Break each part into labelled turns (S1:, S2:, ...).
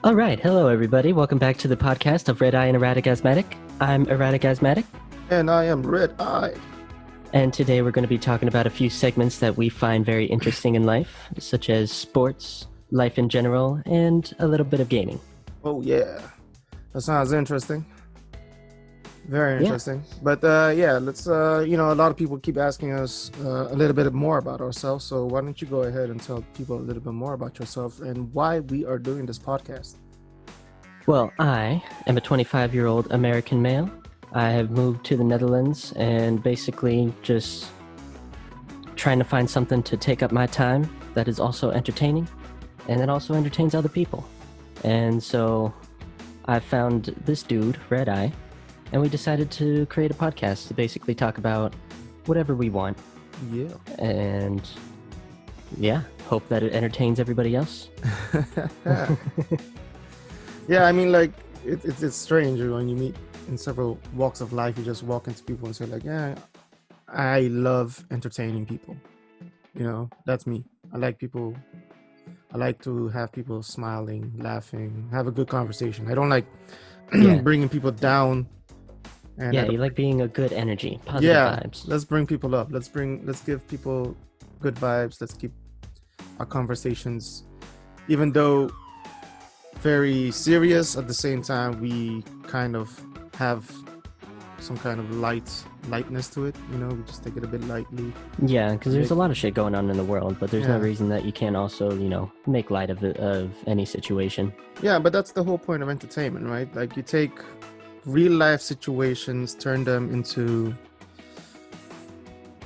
S1: All right. Hello, everybody. Welcome back to the podcast of Red Eye and Erratic Asthmatic. I'm Erratic Asthmatic.
S2: And I am red-eyed.
S1: And today we're going to be talking about a few segments that we find very interesting in life, such as sports, life in general, and a little bit of gaming.
S2: Oh, yeah. That sounds interesting. Very interesting.
S1: Yeah.
S2: But let's, a lot of people keep asking us a little bit more about ourselves. So why don't you go ahead and tell people a little bit more about yourself and why we are doing this podcast?
S1: Well, I am a 25-year-old American male. I have moved to the Netherlands and basically just trying to find something to take up my time that is also entertaining and that also entertains other people. And so I found this dude, Red Eye, and we decided to create a podcast to basically talk about whatever we want.
S2: Yeah.
S1: And yeah, hope that it entertains everybody else.
S2: Yeah, I mean, like, it's strange when you meet in several walks of life. You just walk into people and say, like, yeah, I love entertaining people. You know, that's me. I like people. I like to have people smiling, laughing, have a good conversation. I don't like bringing people down. And
S1: you like being a good energy, positive vibes.
S2: Let's bring people up. Let's give people good vibes. Let's keep our conversations, even though very serious, at the same time we kind of have some kind of lightness to it. You know, we just take it a bit lightly.
S1: Yeah, because there's a lot of shit going on in the world, but there's no reason that you can't also, make light of any situation.
S2: Yeah, but that's the whole point of entertainment, right? Like, you take real life situations, turn them into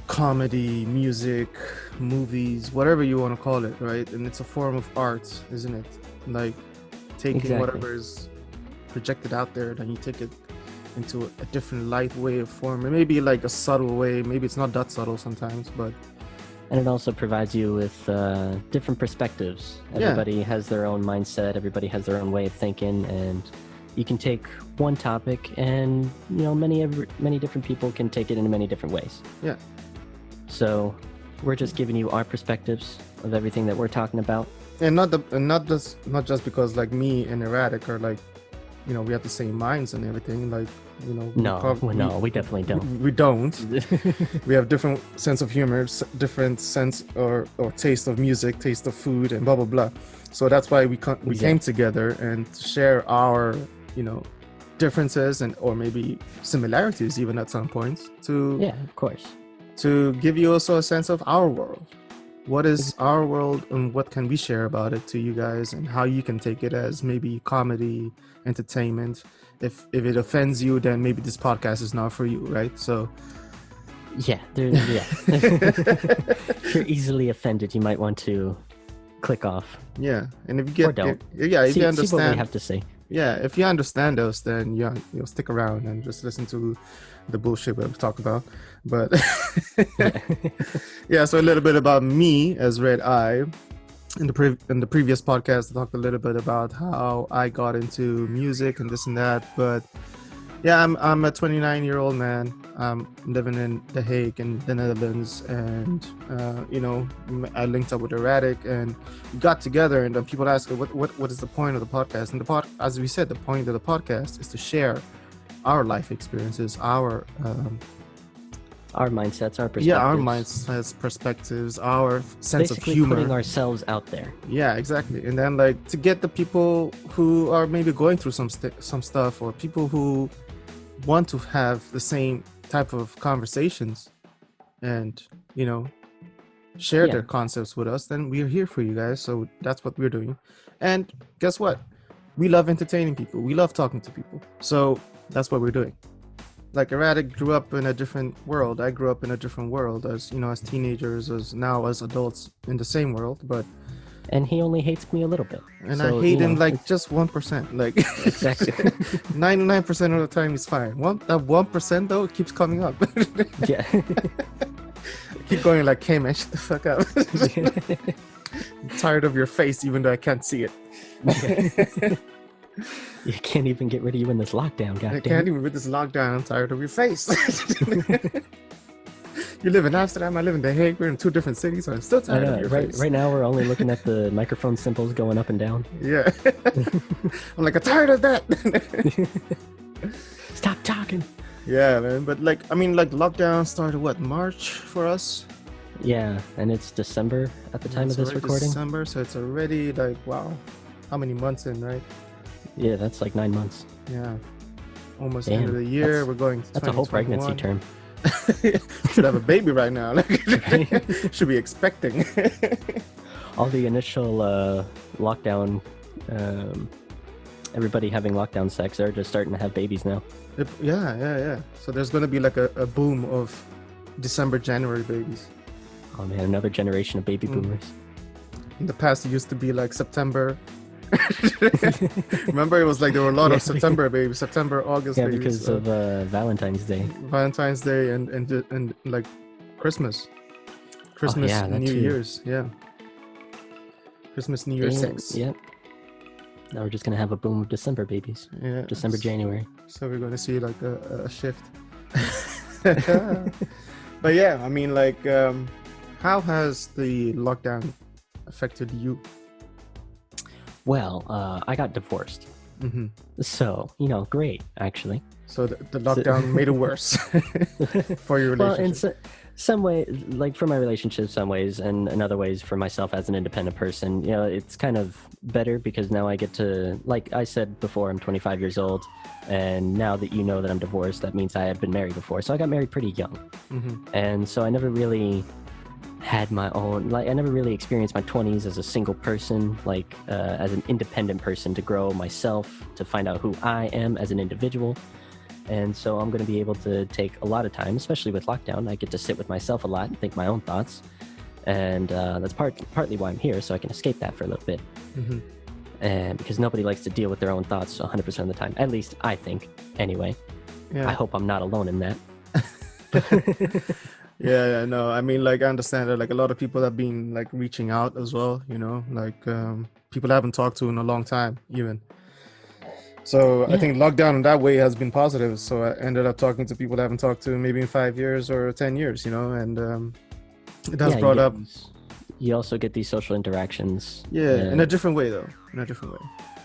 S2: comedy, music, movies, whatever you want to call it, right? And it's a form of art, isn't it? Like, taking whatever is projected out there, then you take it into a different light way of form, and maybe like a subtle way. Maybe it's not that subtle sometimes, but
S1: and it also provides you with different perspectives. Everybody has their own mindset, everybody has their own way of thinking, and you can take one topic and many different people can take it in many different ways.
S2: Yeah.
S1: So we're just giving you our perspectives of everything that we're talking about.
S2: And not just because like me and Erratic are like, we have the same minds and everything. Like,
S1: No, we definitely don't.
S2: We don't. We have different sense of humor, different sense or taste of music, taste of food, and blah blah blah. So that's why we came together and share our differences and or maybe similarities even at some points
S1: of course,
S2: to give you also a sense of our world. What is our world and what can we share about it to you guys, and how you can take it as maybe comedy, entertainment. If it offends you, then maybe this podcast is not for you, right? So
S1: if you're easily offended, you might want to click off.
S2: Yeah, and if you get
S1: or don't.
S2: if you understand
S1: see what we have to say.
S2: Yeah, if you understand us, then you'll stick around and just listen to the bullshit we talk about. But so a little bit about me as Red Eye. In the previous podcast, I talked a little bit about how I got into music and this and that. But yeah, I'm a 29-year-old man. I'm living in The Hague in the Netherlands, and I linked up with Erratic and we got together. And then people ask, what is the point of the podcast? And as we said, the point of the podcast is to share our life experiences, our
S1: mindsets, our perspectives.
S2: Yeah, our mindsets, perspectives, our sense
S1: basically
S2: of humor.
S1: Putting ourselves out there.
S2: Yeah, exactly. And then like to get the people who are maybe going through some stuff, or people who want to have the same type of conversations and share their concepts with us, then we're here for you guys. So that's what we're doing. And guess what? We love entertaining people. We love talking to people. So that's what we're doing. Like Erratic grew up in a different world. I grew up in a different world as teenagers, as adults in the same world,
S1: and he only hates me a little bit.
S2: And so, I hate him like just 1%. Like
S1: exactly.
S2: 99% of the time he's fine. That 1% though keeps coming up.
S1: Yeah.
S2: Keep going like, hey man, shut the fuck up. I'm tired of your face, even though I can't see it.
S1: You can't even get rid of you in this lockdown, goddamn.
S2: I can't even with this lockdown. I'm tired of your face. You live in Amsterdam, I live in The Hague. We're in two different cities, so I'm still
S1: I
S2: tired of
S1: know.
S2: your
S1: Right,
S2: face.
S1: right now we're only looking at the microphone symbols going up and down.
S2: Yeah. I'm like, I'm tired of that.
S1: Stop talking.
S2: Yeah, man. But like, I mean, like lockdown started what, March for us?
S1: Yeah, and it's December at the time
S2: It's
S1: of this
S2: already
S1: recording.
S2: December, so it's already like, wow, how many months in, right?
S1: Yeah, that's like 9 months.
S2: Yeah. Almost
S1: Damn,
S2: end of the year.
S1: that's-
S2: We're going to
S1: That's a whole pregnancy
S2: 2021.
S1: term.
S2: Should have a baby right now. Like, should be expecting.
S1: All the initial lockdown, everybody having lockdown sex, they're just starting to have babies now.
S2: Yeah. So there's going to be like a boom of December, January babies.
S1: Oh man, another generation of baby boomers.
S2: In the past, it used to be like September. Remember, it was like there were a lot of September babies, September, August
S1: Yeah,
S2: babies.
S1: because of Valentine's Day.
S2: Valentine's Day and like Christmas,
S1: yeah, that
S2: New
S1: too.
S2: Year's, yeah. Christmas, New Year's sex.
S1: Yep. Now we're just gonna have a boom of December babies.
S2: Yeah.
S1: December, January.
S2: So we're going to see like a shift. But yeah, I mean, like, how has the lockdown affected you?
S1: Well, I got divorced,
S2: Mm-hmm.
S1: so great actually.
S2: So the lockdown made it worse for your
S1: Well, in
S2: relationship.
S1: some way, like for my relationship, some ways, and in other ways for myself as an independent person, it's kind of better because now I get to, like I said before, I'm 25 years old, and now that you know that I'm divorced, that means I had been married before. So I got married pretty young, and so I never really had my own, like I never really experienced my 20s as a single person, like as an independent person, to grow myself, to find out who I am as an individual. And so I'm going to be able to take a lot of time, especially with lockdown. I get to sit with myself a lot and think my own thoughts. And that's partly why I'm here, so I can escape that for a little bit.
S2: Mm-hmm.
S1: And because nobody likes to deal with their own thoughts 100% of the time. At least I think, anyway.
S2: Yeah.
S1: I hope I'm not alone in that.
S2: Yeah, no, I mean, like, I understand that, like, a lot of people have been, like, reaching out as well, like, people I haven't talked to in a long time, even. So I think lockdown in that way has been positive. So I ended up talking to people I haven't talked to maybe in 5 years or 10 years, and it has brought up.
S1: You also get these social interactions.
S2: Yeah, in a different way, though. In a different way.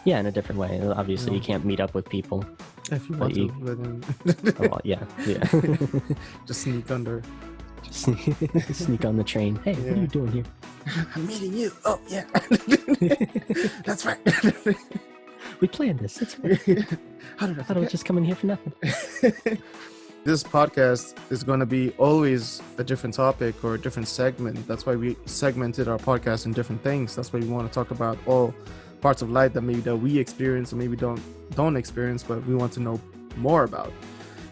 S1: Yeah, in a different way. Obviously, you can't meet up with people.
S2: If you want to, but then
S1: Oh, well, yeah.
S2: just sneak under.
S1: Just sneak on the train. Hey, what are you doing here?
S2: I'm meeting you. Oh, yeah. That's right.
S1: We planned this. That's right.
S2: How did I
S1: thought I was just coming here for nothing.
S2: This podcast is going to be always a different topic or a different segment. That's why we segmented our podcast in different things. That's why we want to talk about all parts of life that maybe that we experience or maybe don't experience, but we want to know more about.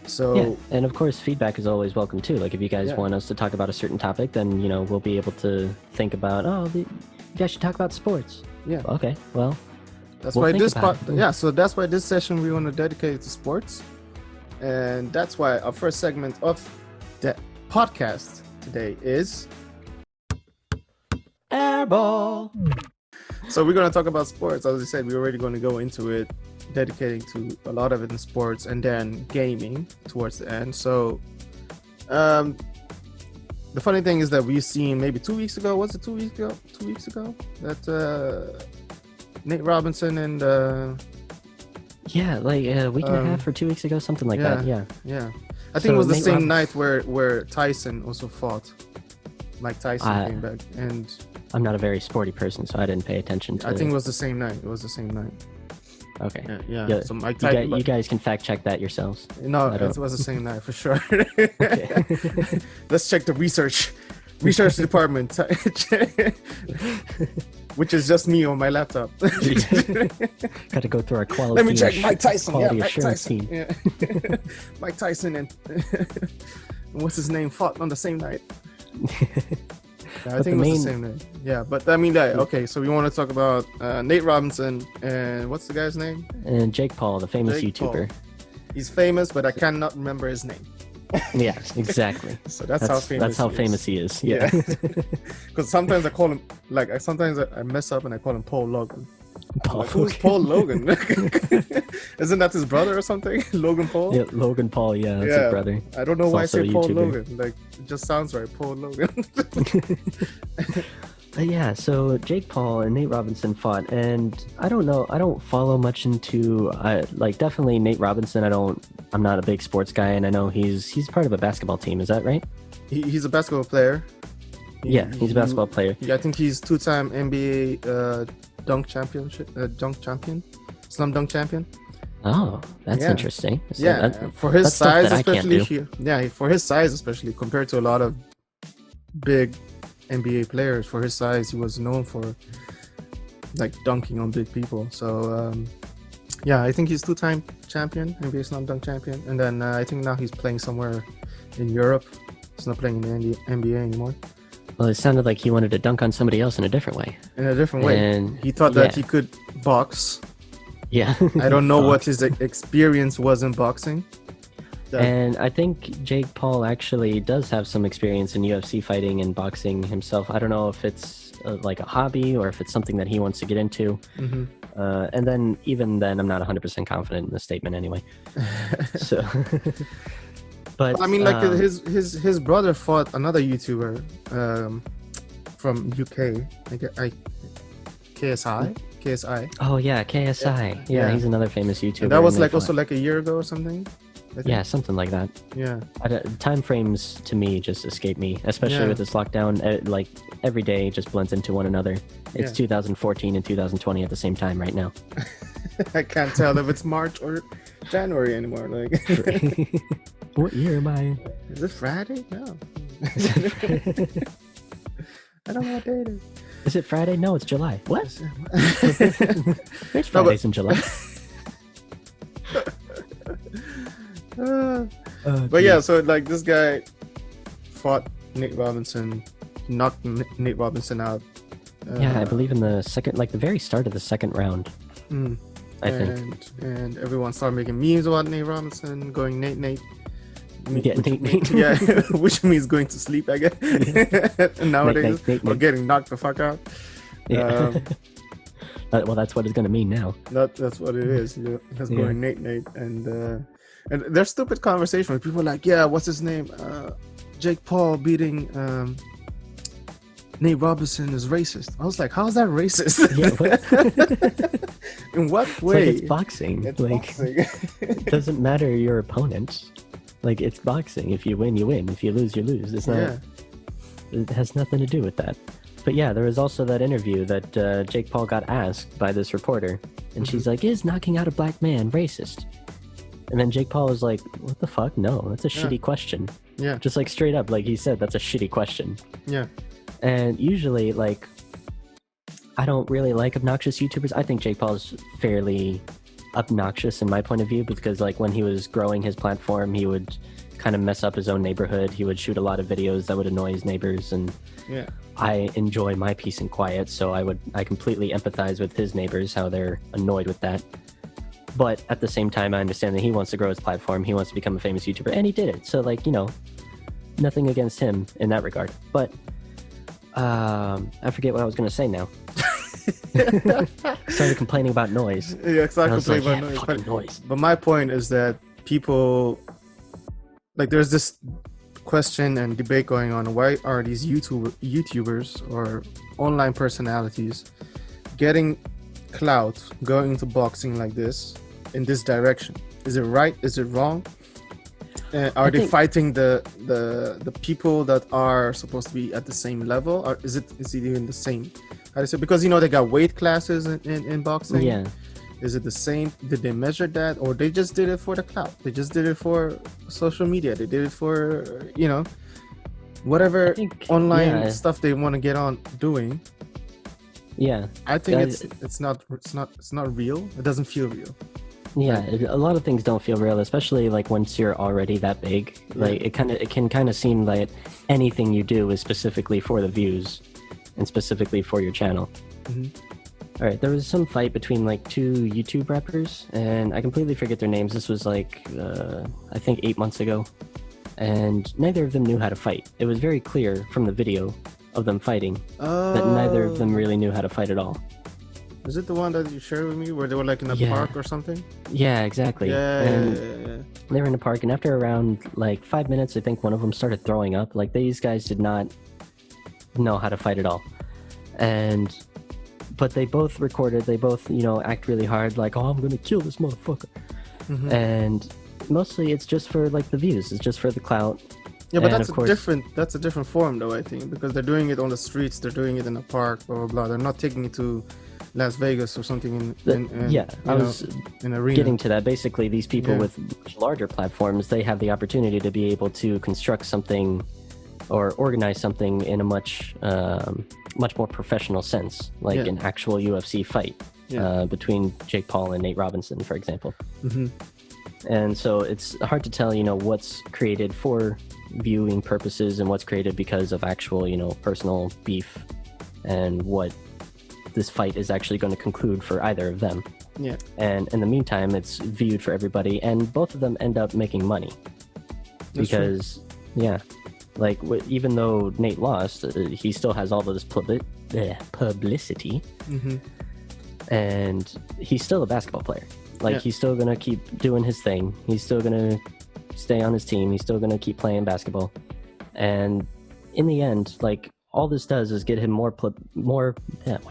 S2: So
S1: yeah, and of course feedback is always welcome too. Like if you guys want us to talk about a certain topic, then we'll be able to think about, you guys should talk about sports.
S2: Yeah.
S1: Okay. Well,
S2: that's
S1: we'll
S2: why
S1: think
S2: this
S1: about it.
S2: yeah, so that's why this session we want to dedicate it to sports. And that's why our first segment of the podcast today is
S1: Airball.
S2: So we're going to talk about sports. As I said, we're already going to go into it, dedicating to a lot of it in sports and then gaming towards the end. So the funny thing is that we've seen maybe 2 weeks ago, was it 2 weeks ago? 2 weeks ago? That Nate Robinson and...
S1: yeah, like a week and a half or 2 weeks ago, something like that. Yeah.
S2: I think it was the
S1: Nate
S2: same night where Tyson also fought. Mike Tyson came back, and
S1: I'm not a very sporty person, so I didn't pay attention to
S2: I think it was the same night.
S1: Okay.
S2: Yeah. So Mike Tyson.
S1: You guys can fact check that yourselves.
S2: No, it was the same night for sure.
S1: Okay.
S2: Let's check the research department, which is just me on my laptop.
S1: Got to go through our quality.
S2: Let me check Mike Tyson.
S1: Quality
S2: Mike
S1: assurance
S2: Tyson.
S1: team.
S2: Yeah. Mike Tyson and what's his name fought on the same night. Yeah, I think it was the same night. Yeah, but I mean, okay. So we want to talk about Nate Robinson and what's the guy's name?
S1: And Jake Paul, the famous YouTuber.
S2: Paul. He's famous, but I cannot remember his name.
S1: Yeah, exactly.
S2: So that's how famous
S1: he is. Yeah.
S2: Because sometimes I call him, like, sometimes I mess up and I call him Paul Logan. I'm like, who's Paul Logan? Isn't that his brother or something? Logan Paul?
S1: Yeah, Logan Paul. Yeah, that's his brother.
S2: I don't know
S1: He's
S2: why I
S1: also
S2: say
S1: a
S2: Paul
S1: YouTuber.
S2: Logan. Like, it just sounds right. Paul Logan.
S1: Yeah, so Jake Paul and Nate Robinson fought, and I don't know. I don't follow much into like definitely Nate Robinson. I'm not a big sports guy, and I know he's part of a basketball team. Is that right?
S2: He's a basketball player.
S1: He's a basketball player.
S2: Yeah, I think he's two-time NBA dunk champion, slam dunk champion.
S1: Oh, that's interesting. So
S2: Yeah, for his
S1: that's stuff
S2: size,
S1: that I can't
S2: especially. For his size, especially compared to a lot of big NBA players, for his size, he was known for like dunking on big people. So yeah, I think he's two-time champion, NBA slam dunk champion, and then I think now he's playing somewhere in Europe. He's not playing in the NBA anymore.
S1: Well, it sounded like he wanted to dunk on somebody else in a different way.
S2: And he thought that he could box.
S1: Yeah.
S2: I don't know what his experience was in boxing.
S1: And I think Jake Paul actually does have some experience in UFC fighting and boxing himself. I don't know if it's like a hobby or if it's something that he wants to get into.
S2: Mm-hmm.
S1: And then even then, I'm not 100% confident in the statement anyway. So, but
S2: I mean, like his brother fought another YouTuber from UK, like KSI.
S1: Oh yeah, KSI. Yeah, he's another famous YouTuber.
S2: And that was like also like a year ago or something.
S1: Yeah, something like that.
S2: Yeah.
S1: Time frames to me just escape me, especially with this lockdown. Like every day just blends into one another. It's 2014 and 2020 at the same time right now.
S2: I can't tell if it's March or January anymore. Like,
S1: what year am I?
S2: Is it Friday? No. I don't know what day it is.
S1: Is it Friday? No, it's July. What? There's Fridays in July.
S2: But yeah, so like this guy fought Nate Robinson, knocked Nate Robinson out.
S1: Yeah, I believe in the second, like the very start of the second round. I think.
S2: And everyone started making memes about Nate Robinson, going Nate.
S1: Yeah, Nate.
S2: Yeah, which means going to sleep, I guess. Nowadays, or getting knocked the fuck out.
S1: Yeah. Well, that's what it's gonna mean now.
S2: That's what it is. It's going Nate, and there's stupid conversation with people like, yeah, what's his name? Jake Paul beating Nate Robinson is racist. I was like, how is that racist? In what way?
S1: It's like it's boxing. It doesn't matter your opponent. Like, it's boxing. If you win, you win. If you lose, you lose. It's not. It has nothing to do with that. But yeah, there was also that interview that Jake Paul got asked by this reporter, and she's like, "Is knocking out a black man racist?" And then Jake Paul was like, "What the fuck? No, that's a shitty question."
S2: Yeah.
S1: Just like straight up, like he said, that's a shitty question.
S2: Yeah.
S1: And usually, like, I don't really like obnoxious YouTubers. I think Jake Paul is fairly obnoxious in my point of view, because like when he was growing his platform, he would kind of mess up his own neighborhood. He would shoot a lot of videos that would annoy his neighbors, and I enjoy my peace and quiet, so I completely empathize with his neighbors, how they're annoyed with that. But at the same time, I understand that he wants to grow his platform. He wants to become a famous YouTuber, and he did it. So, like, you know, nothing against him in that regard. But I forget what I was going to say now. Started complaining about noise.
S2: Yeah, exactly.
S1: Complaining about noise.
S2: But my point is that people, like, there's this question and debate going on. Why are these YouTubers or online personalities getting clout, going into boxing like this, in this direction? Is it right? Is it wrong? Are they fighting the people that are supposed to be at the same level, or is it even the same? How do you say? Because, you know, they got weight classes in boxing.
S1: Yeah.
S2: Is it the same? Did they measure that, or they just did it for the clout? They just did it for social media. They did it for, you know, whatever online stuff they want to get on doing.
S1: Yeah,
S2: I think it's not real. It doesn't feel real.
S1: Yeah, a lot of things don't feel real, especially like once you're already that big. Like it can kind of seem like anything you do is specifically for the views and specifically for your channel. All right, there was some fight between like two YouTube rappers, and I completely forget their names. This was like I think 8 months ago, and neither of them knew how to fight. It was very clear from the video of them fighting that neither of them really knew how to fight at all.
S2: Is it the one that you shared with me where they were like in a park or something?
S1: Yeah, exactly.
S2: Yeah.
S1: They were in a park, and after around like 5 minutes, I think one of them started throwing up. Like, these guys did not know how to fight at all. But they both recorded, they both, act really hard, like, oh, I'm gonna kill this motherfucker.
S2: Mm-hmm.
S1: And mostly it's just for like the views, it's just for the clout.
S2: Yeah, but
S1: And
S2: that's a different form though, I think, because they're doing it on the streets, they're doing it in a park, blah blah blah. They're not taking it to Las Vegas or something
S1: I was
S2: in arena.
S1: getting to that. Basically, these people with much larger platforms, they have the opportunity to be able to construct something or organize something in a much more professional sense, like an actual UFC fight between Jake Paul and Nate Robinson, for example.
S2: Mm-hmm.
S1: And so it's hard to tell, what's created for viewing purposes and what's created because of actual, personal beef, and what this fight is actually going to conclude for either of them.
S2: Yeah.
S1: And in the meantime, it's viewed for everybody, and both of them end up making money.
S2: That's
S1: because, like, even though Nate lost, he still has all of this publicity,
S2: mm-hmm.
S1: and he's still a basketball player. Like, he's still going to keep doing his thing. He's still going to stay on his team. He's still going to keep playing basketball. And in the end, like, all this does is get him more why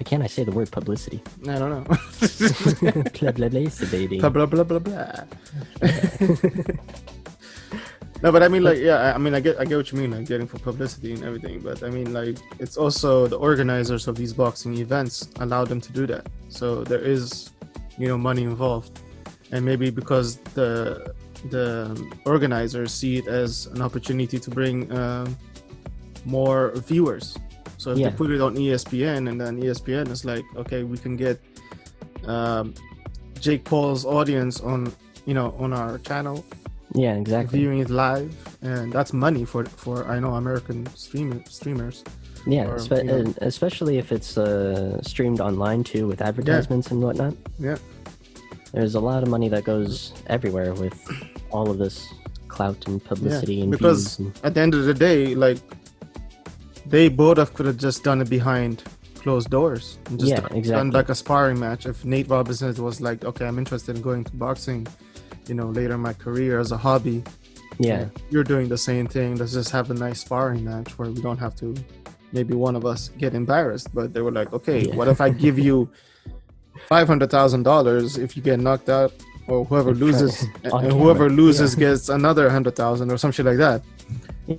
S1: can't I say the word publicity?
S2: I don't know.
S1: Publicity, baby.
S2: Blah, blah, blah, blah, blah. No, but I mean, like, I mean, I get what you mean, like, getting for publicity and everything. But I mean, like, it's also the organizers of these boxing events allow them to do that. So there is, money involved, and maybe because the organizers see it as an opportunity to bring more viewers. So if they put it on ESPN, and then ESPN is like, okay, we can get Jake Paul's audience on our channel.
S1: Yeah, exactly.
S2: Viewing it live, and that's money for I know American streamers.
S1: Yeah, especially if it's streamed online too, with advertisements and whatnot.
S2: Yeah,
S1: there's a lot of money that goes everywhere with all of this clout and publicity and
S2: because
S1: views.
S2: At the end of the day, like, they both could have just done it behind closed doors and just done like a sparring match. If Nate Robinson was like, okay, I'm interested in going to boxing, later in my career as a hobby.
S1: Yeah.
S2: You're doing the same thing. Let's just have a nice sparring match where we don't have to, maybe one of us get embarrassed. But they were like, okay, what if I give you $500,000 if you get knocked out, or whoever loses, and whoever loses gets another 100,000 or some shit like that.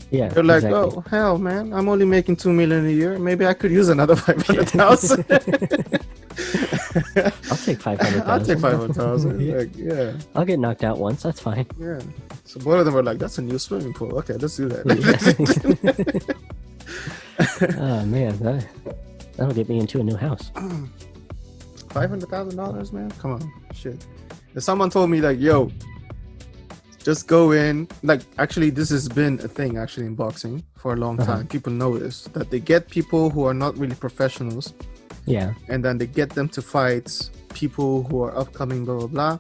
S1: Yeah.
S2: They're like, oh hell, man, I'm only making $2 million a year. Maybe I could use another 500,000.
S1: I'll take 500,000.
S2: I'll take 500,000. Like,
S1: I'll get knocked out once. That's fine.
S2: Yeah. So both of them were like, "That's a new swimming pool. Okay, let's do that."
S1: Oh man, that'll get me into a new house.
S2: $500,000, man. Come on, shit. If someone told me like, "Yo, just go in," like, actually, this has been a thing actually in boxing for a long time. People know this, that they get people who are not really professionals.
S1: Yeah.
S2: And then they get them to fight people who are upcoming, blah, blah, blah.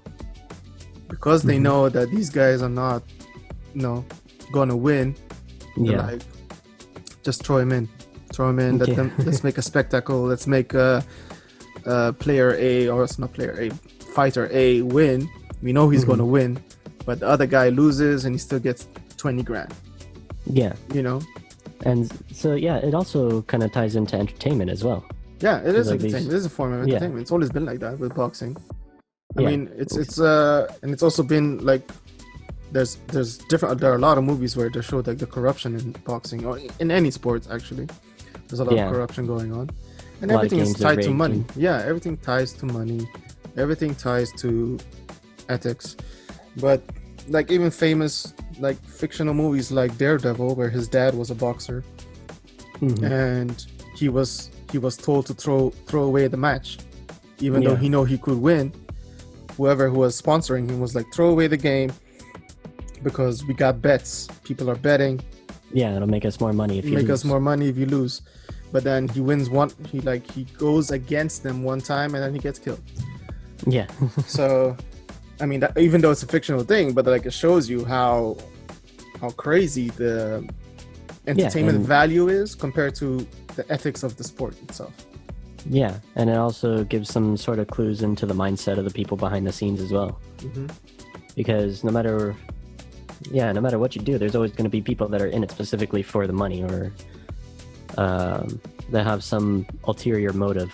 S2: Because they know that these guys are not, gonna win. They're like, just throw him in. Let's make a spectacle. Let's make a player A, or it's not player A, fighter A win. We know he's gonna win, but the other guy loses and he still gets 20 grand.
S1: Yeah. And so, it also kind of ties into entertainment as well.
S2: Yeah, it is entertainment. It is a form of entertainment. It's always been like that with boxing. I mean, it's and it's also been like, there are a lot of movies where they show like the corruption in boxing, or in any sport actually. There's a lot of corruption going on, and everything is tied to money. Yeah, everything ties to money. Everything ties to ethics. But like, even famous like fictional movies like Daredevil, where his dad was a boxer, and he was told to throw away the match, even though he could win. Whoever who was sponsoring him was like, throw away the game because we got bets. People are betting.
S1: Yeah, it'll make us more money if you lose.
S2: Make us more money if you lose. But then he wins one. He goes against them one time and then he gets killed.
S1: Yeah.
S2: So, I mean, even though it's a fictional thing, but like, it shows you how crazy the entertainment value is compared to the ethics of the sport itself.
S1: Yeah, and it also gives some sort of clues into the mindset of the people behind the scenes as well.
S2: Mm-hmm.
S1: Because no matter what you do, there's always going to be people that are in it specifically for the money, or that have some ulterior motive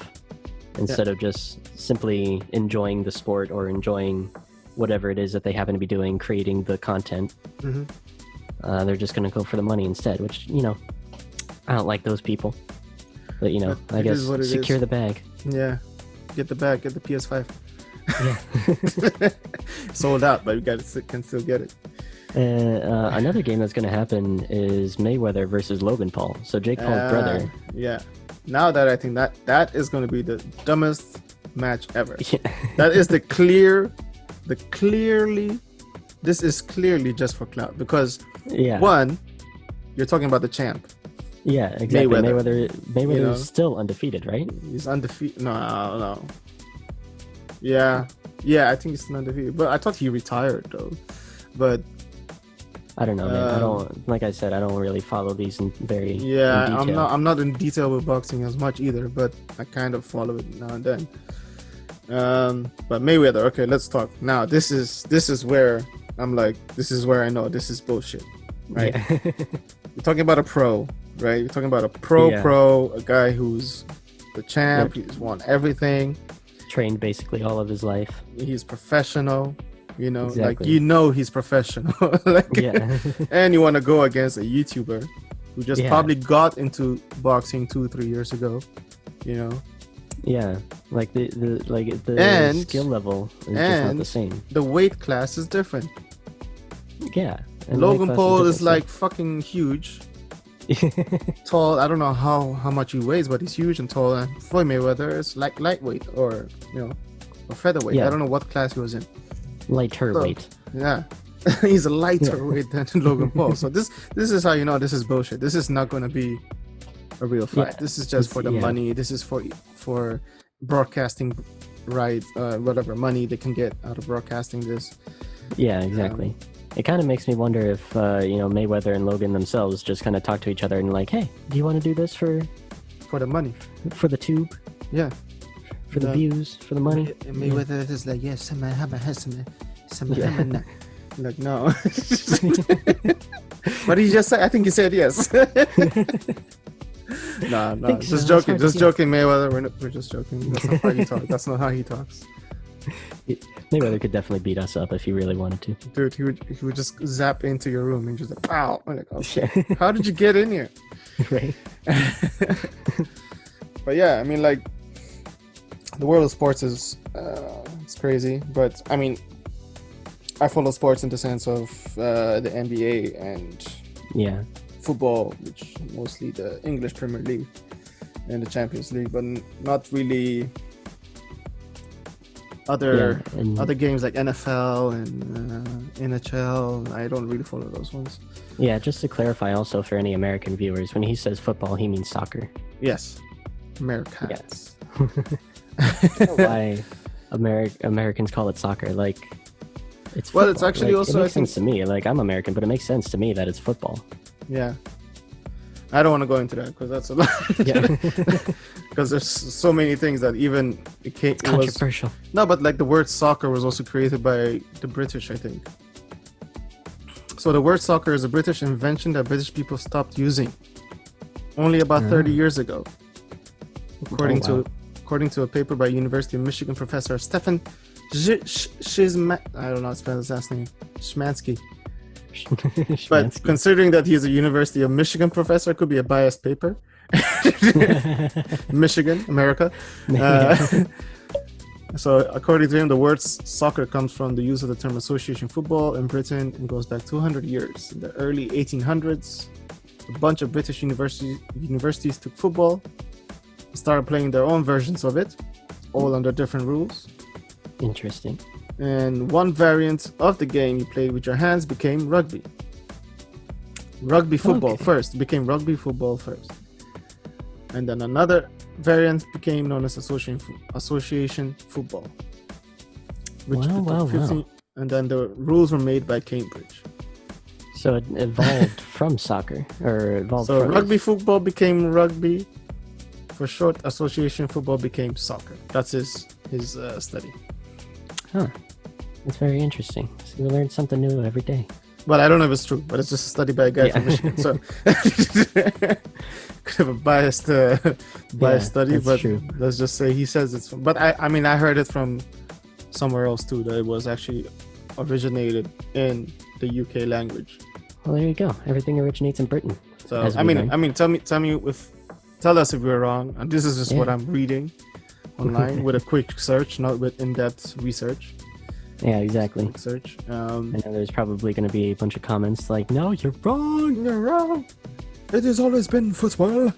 S1: instead of just simply enjoying the sport or enjoying whatever it is that they happen to be doing, creating the content.
S2: Mm-hmm.
S1: They're just going to go for the money instead, which, I don't like those people. But,
S2: But
S1: I
S2: it
S1: guess
S2: is what it
S1: secure
S2: is.
S1: the bag.
S2: Yeah, get the bag, get the PS5.
S1: Yeah.
S2: Sold out, but you can still get it.
S1: Another game that's going to happen is Mayweather versus Logan Paul. So Jake Paul's brother.
S2: Yeah. Now that I think that is going to be the dumbest match ever.
S1: Yeah.
S2: That is this is clearly just for clout, because
S1: Yeah.
S2: one, you're talking about the champ.
S1: Yeah, exactly. Mayweather is still undefeated, right?
S2: He's undefeated. No. Yeah, I think he's still undefeated. But I thought he retired though. But
S1: I don't know, man. I don't, like I said, I don't really follow these in detail.
S2: I'm not in detail with boxing as much either, but I kind of follow it now and then. But Mayweather, okay, let's talk. Now this is where I'm like, this is where I know this is bullshit, right?
S1: Yeah.
S2: You're talking about a pro, right? You're talking about a pro, a guy who's the champ, he's won everything.
S1: Trained basically all of his life.
S2: He's professional,
S1: Exactly.
S2: like he's professional.
S1: Yeah.
S2: And you want to go against a YouTuber who just probably got into boxing 2-3 years ago,
S1: Yeah, like the
S2: And-
S1: skill level is just not the same.
S2: The weight class is different.
S1: Yeah. and
S2: Logan
S1: weight class
S2: Paul is
S1: different,
S2: like fucking huge,
S1: so-
S2: tall. I don't know how much he weighs, but he's huge and tall. And Floyd Mayweather is like lightweight or or featherweight.
S1: Yeah.
S2: I don't know what class he was in.
S1: lighter
S2: So-
S1: weight.
S2: Yeah, he's a lighter weight than Logan Paul. So this is how you know this is bullshit. This is not going to be a real fight.
S1: Yeah,
S2: This is just for the money. This is for broadcasting rights, whatever money they can get out of broadcasting this.
S1: Yeah, exactly. It kind of makes me wonder if Mayweather and Logan themselves just kind of talk to each other and like, hey, do you want to do this for
S2: For the money.
S1: the tube,
S2: Yeah.
S1: for the views, for the money?
S2: Mayweather is like, yes, like, no. What did he just say? I think he said yes. No,
S1: Think so.
S2: just
S1: It's
S2: joking.
S1: hard to
S2: Just
S1: guess.
S2: joking, Mayweather. We're just joking. That's not how he talks. That's not how he talks.
S1: Mayweather could definitely beat us up if he really wanted to.
S2: Dude, he would just zap into your room and just like, ow. I'm like, okay, how did you get in here?
S1: Right?
S2: But yeah, I mean, like, the world of sports is it's crazy. But I mean, I follow sports in the sense of the NBA and
S1: Yeah.
S2: football, which mostly the English Premier League and the Champions League, but not really other games like NFL and NHL. I don't really follow those ones.
S1: Yeah, just to clarify also for any American viewers, when he says football, he means soccer.
S2: Yes, Americans.
S1: I don't know why Americans call it soccer. Like, it's football.
S2: Well, it's actually
S1: Like,
S2: also,
S1: it
S2: I
S1: makes
S2: think,
S1: sense to me. Like, I'm American, but it makes sense to me that it's football.
S2: yeah. I don't want to go into that because that's a lot.
S1: Yeah.
S2: Because there's so many things that even it was
S1: Controversial.
S2: no, but like the word soccer was also created by the British, I think. So the word soccer is a British invention that British people stopped using only about 30 years ago, according to a paper by University of Michigan professor Stefan Shizma. I don't know how to spell his last name. Shmansky. But
S1: Shmansky.
S2: considering that he's a University of Michigan professor, it could be a biased paper. Michigan, America. So according to him, the word soccer comes from the use of the term association football in Britain and goes back 200 years. In the early 1800s, a bunch of British universities took football and started playing their own versions of it, all under different rules.
S1: Interesting.
S2: And one variant of the game you played with your hands became rugby. Rugby football first. Became rugby football first. And then another variant became known as association football. Which
S1: Wow.
S2: And then the rules were made by Cambridge.
S1: So it evolved from soccer, or evolved
S2: So
S1: from
S2: rugby football became rugby For short, association football became soccer. That's his study.
S1: Huh. That's very interesting. So you learn something new every day.
S2: But I don't know if it's true. But it's just a study by a guy from Michigan. So could have a biased study. But
S1: true.
S2: let's just say he says it's. But I mean, I heard it from somewhere else too. That it was actually originated in the UK language.
S1: Well, there you go. Everything originates in Britain.
S2: So I mean, tell us if we're wrong. And this is just what I'm reading online with a quick search, not with in-depth research.
S1: Yeah, exactly.
S2: Search.
S1: I know there's probably going to be a bunch of comments like, "No, you're wrong. You're wrong.
S2: It has always been football.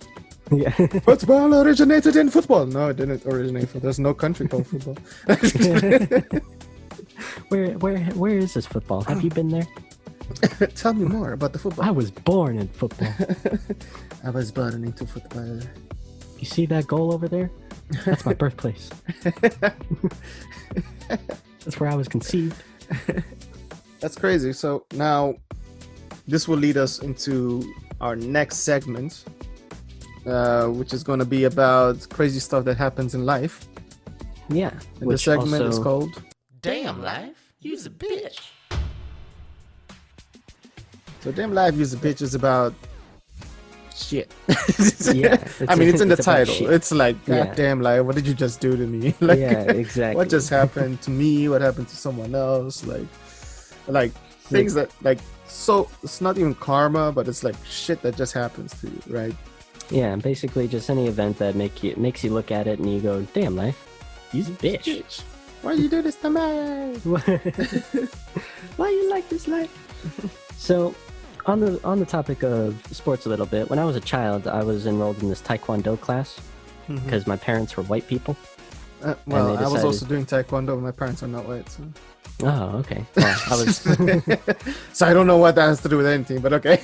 S1: Yeah.
S2: Football originated in football. No, it didn't originate. There's no country called football.
S1: Where is this football? Have you been there?
S2: Tell me more about the football.
S1: I was born in football.
S2: I was born into football.
S1: You see that goal over there? That's my birthplace. That's where I was conceived.
S2: That's crazy. So now this will lead us into our next segment, which is going to be about crazy stuff that happens in life.
S1: Yeah.
S2: And the segment is called
S3: Damn Life, you's a bitch.
S2: So Damn Life You's a Bitch is about shit.
S1: Yeah.
S2: I mean, it's in the title.
S1: shit.
S2: It's like, God damn life, what did you just do to me? Like,
S1: yeah, exactly.
S2: What just happened to me? What happened to someone else? Like things that like, so it's not even karma, but it's like shit that just happens to you, right?
S1: Yeah, basically just any event that makes you look at it and you go, damn life, you's a bitch.
S2: Why you do this to me?
S1: Why you like this life? So, on the topic of sports a little bit, when I was a child, I was enrolled in this Taekwondo class because my parents were white people.
S2: Well, I was also doing Taekwondo, but my parents are not white, so.
S1: Oh, okay. Well, I was.
S2: So I don't know what that has to do with anything, but okay.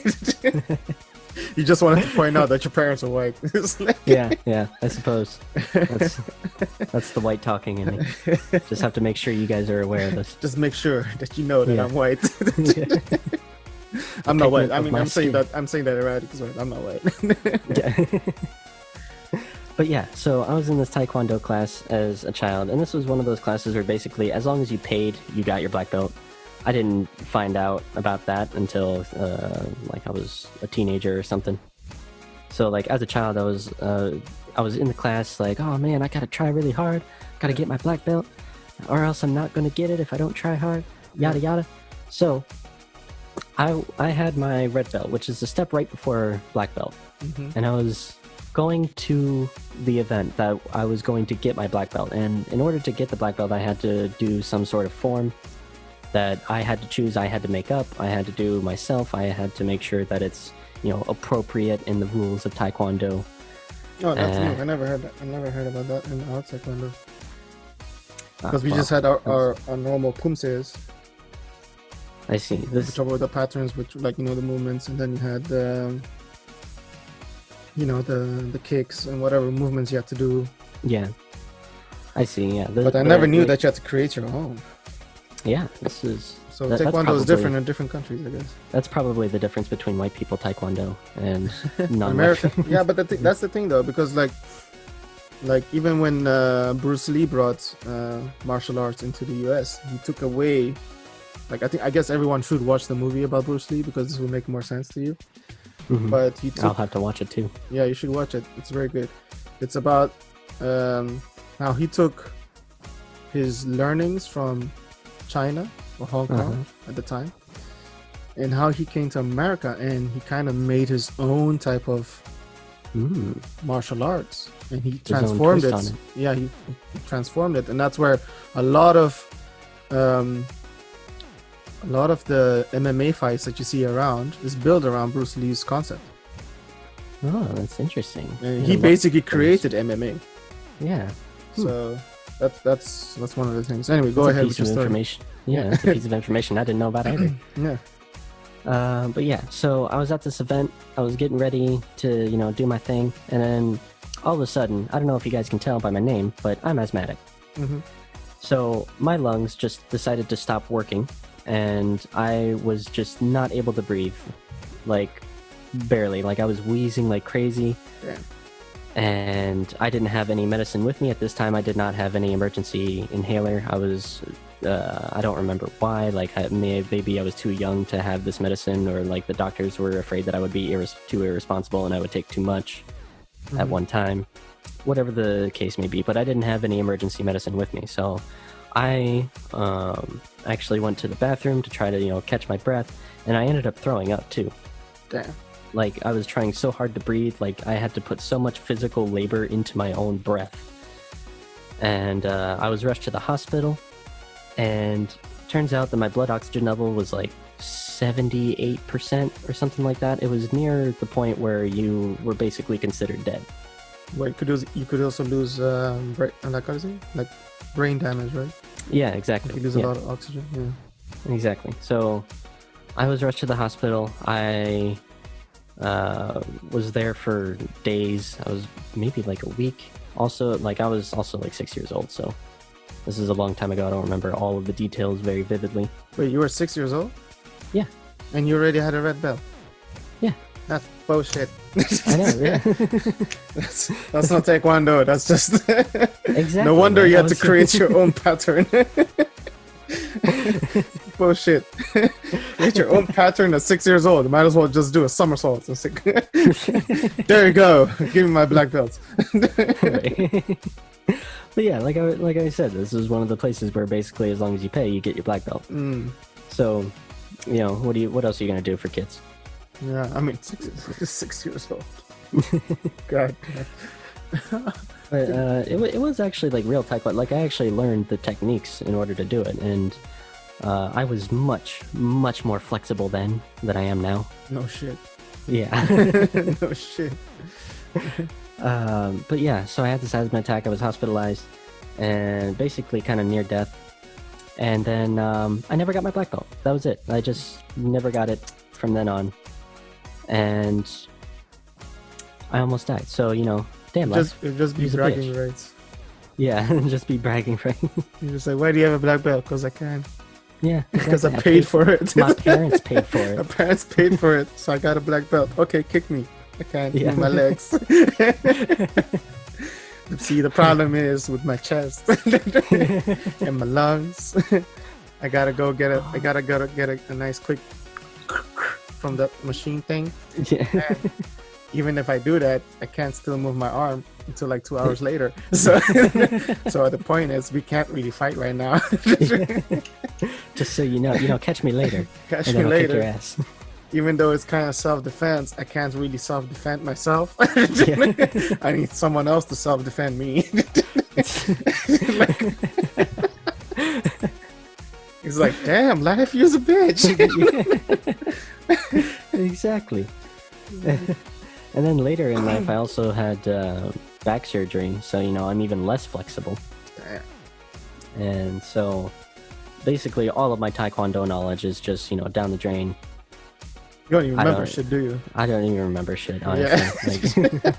S2: You just wanted to point out that your parents are white.
S1: Yeah, I suppose. That's the white talking in me. Just have to make sure you guys are aware of this.
S2: Just make sure that you know that I'm white. I'm not white. I mean, I'm saying that Erratic is white. I'm not white.
S1: Yeah. But yeah, so I was in this Taekwondo class as a child, and this was one of those classes where basically, as long as you paid, you got your black belt. I didn't find out about that until like I was a teenager or something. So like as a child, I was in the class like, oh man, I gotta try really hard, gotta get my black belt, or else I'm not gonna get it if I don't try hard. Yada yada. So I had my red belt, which is the step right before black belt, and I was going to the event that I was going to get my black belt, and in order to get the black belt, I had to do some sort of form that I had to choose, I had to make up, I had to do myself, I had to make sure that it's, appropriate in the rules of Taekwondo.
S2: Oh, that's new. I never heard about that in our Taekwondo. Because we just had our normal pumses.
S1: I see.
S2: Which are the patterns, which the movements, and then you had the kicks and whatever movements you had to do.
S1: Yeah. I see, yeah.
S2: But I never knew that you had to create your own.
S1: Yeah, this is...
S2: So Taekwondo is different in different countries, I guess.
S1: That's probably the difference between white people Taekwondo and
S2: non-American. Yeah, but that's the thing though, because like even when Bruce Lee brought martial arts into the US, he took away. I guess everyone should watch the movie about Bruce Lee because this will make more sense to you. But
S1: I'll have to watch it too.
S2: Yeah, you should watch it. It's very good. It's about how he took his learnings from China or Hong Kong at the time, and how he came to America and he kind of made his own type of martial arts, and he transformed it. Yeah, he transformed it, and that's where a lot of the MMA fights that you see around is built around Bruce Lee's concept.
S1: Oh, that's interesting.
S2: And he basically created MMA.
S1: Yeah.
S2: So that's one of the things. Anyway, go ahead with your story.
S1: Yeah, that's a piece of information I didn't know about either.
S2: Yeah.
S1: But yeah, so I was at this event. I was getting ready to, do my thing, and then all of a sudden, I don't know if you guys can tell by my name, but I'm asthmatic. So my lungs just decided to stop working, and I was just not able to breathe, like barely. Like I was wheezing like crazy.
S2: Damn.
S1: and I didn't have any medicine with me at this time. I did not have any emergency inhaler. I was, I don't remember why. Like, maybe I was too young to have this medicine, or like the doctors were afraid that I would be too irresponsible and I would take too much at one time. Whatever the case may be, but I didn't have any emergency medicine with me, so I actually went to the bathroom to try to, catch my breath, and I ended up throwing up too.
S2: Damn.
S1: Like, I was trying so hard to breathe, like I had to put so much physical labor into my own breath. And I was rushed to the hospital, and turns out that my blood oxygen level was like 78% or something like that. It was near the point where you were basically considered dead.
S2: Well, you could also lose like brain damage, right?
S1: Yeah, exactly.
S2: If you lose a lot of oxygen. Yeah.
S1: Exactly. So I was rushed to the hospital. I was there for days. I was maybe like a week. Also, like, I was also like 6 years old, so this is a long time ago. I don't remember all of the details very vividly.
S2: Wait, you were 6 years old?
S1: Yeah.
S2: And you already had a red belt?
S1: Yeah.
S2: That's bullshit.
S1: I know, yeah.
S2: that's not taekwondo. That's just
S1: Exactly.
S2: No wonder
S1: man.
S2: you had to create your own pattern. Bullshit. Create your own pattern at 6 years old. You might as well just do a somersault. There you go. Give me my black belt.
S1: Right. But yeah, like I said, this is one of the places where basically, as long as you pay, you get your black belt. So, what else are you gonna do for kids?
S2: Yeah, I mean, 6 years old. God.
S1: But it was actually like real taekwondo. Like, I actually learned the techniques in order to do it, and I was much more flexible then than I am now.
S2: No shit.
S1: Yeah.
S2: No shit.
S1: But yeah, so I had this asthma attack. I was hospitalized and basically kind of near death. And then I never got my black belt. That was it. I just never got it from then on. And I almost died. So, damn life.
S2: Just be
S1: Use a
S2: bragging
S1: bitch.
S2: rights.
S1: Yeah, just be bragging, right?
S2: You just say, why do you have a black belt? Because I can.
S1: Yeah.
S2: Because
S1: exactly.
S2: I paid for it.
S1: My parents paid for
S2: My
S1: it.
S2: parents paid for it, so I got a black belt. Okay, kick me. I can't
S1: Yeah.
S2: move my legs. See, the problem is with my chest and my lungs. I gotta go get it. I gotta go get a nice quick from the machine thing.
S1: Yeah.
S2: And even if I do that, I can't still move my arm until like 2 hours later. So, so the point is, we can't really fight right now.
S1: Just so you know, catch me later.
S2: Catch
S1: and
S2: me
S1: then I'll kick
S2: later.
S1: your ass.
S2: Even though it's kind of self-defense, I can't really self-defend myself.
S1: Yeah.
S2: I need someone else to self-defend me. He's like, damn, life, you're a bitch.
S1: Exactly. And then later in life, I also had back surgery, so I'm even less flexible.
S2: Damn.
S1: And so, basically, all of my taekwondo knowledge is just down the drain.
S2: You don't even
S1: I
S2: remember
S1: don't-
S2: shit, do you?
S1: I don't even remember shit, honestly. Like,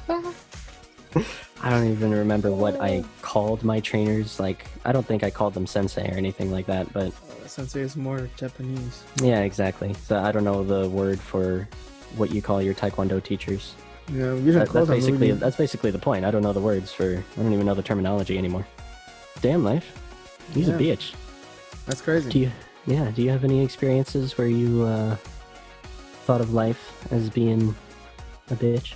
S1: I don't even remember what I called my trainers. Like, I don't think I called them sensei or anything like that. But
S2: Sensei is more Japanese.
S1: yeah, exactly. So I don't know the word for what you call your taekwondo teachers.
S2: Yeah, you didn't call them really.
S1: That's basically the point. I don't know the words for. I don't even know the terminology anymore. Damn life. He's a
S2: Yeah.
S1: bitch.
S2: That's crazy.
S1: Do you have any experiences where you thought of life as being a bitch?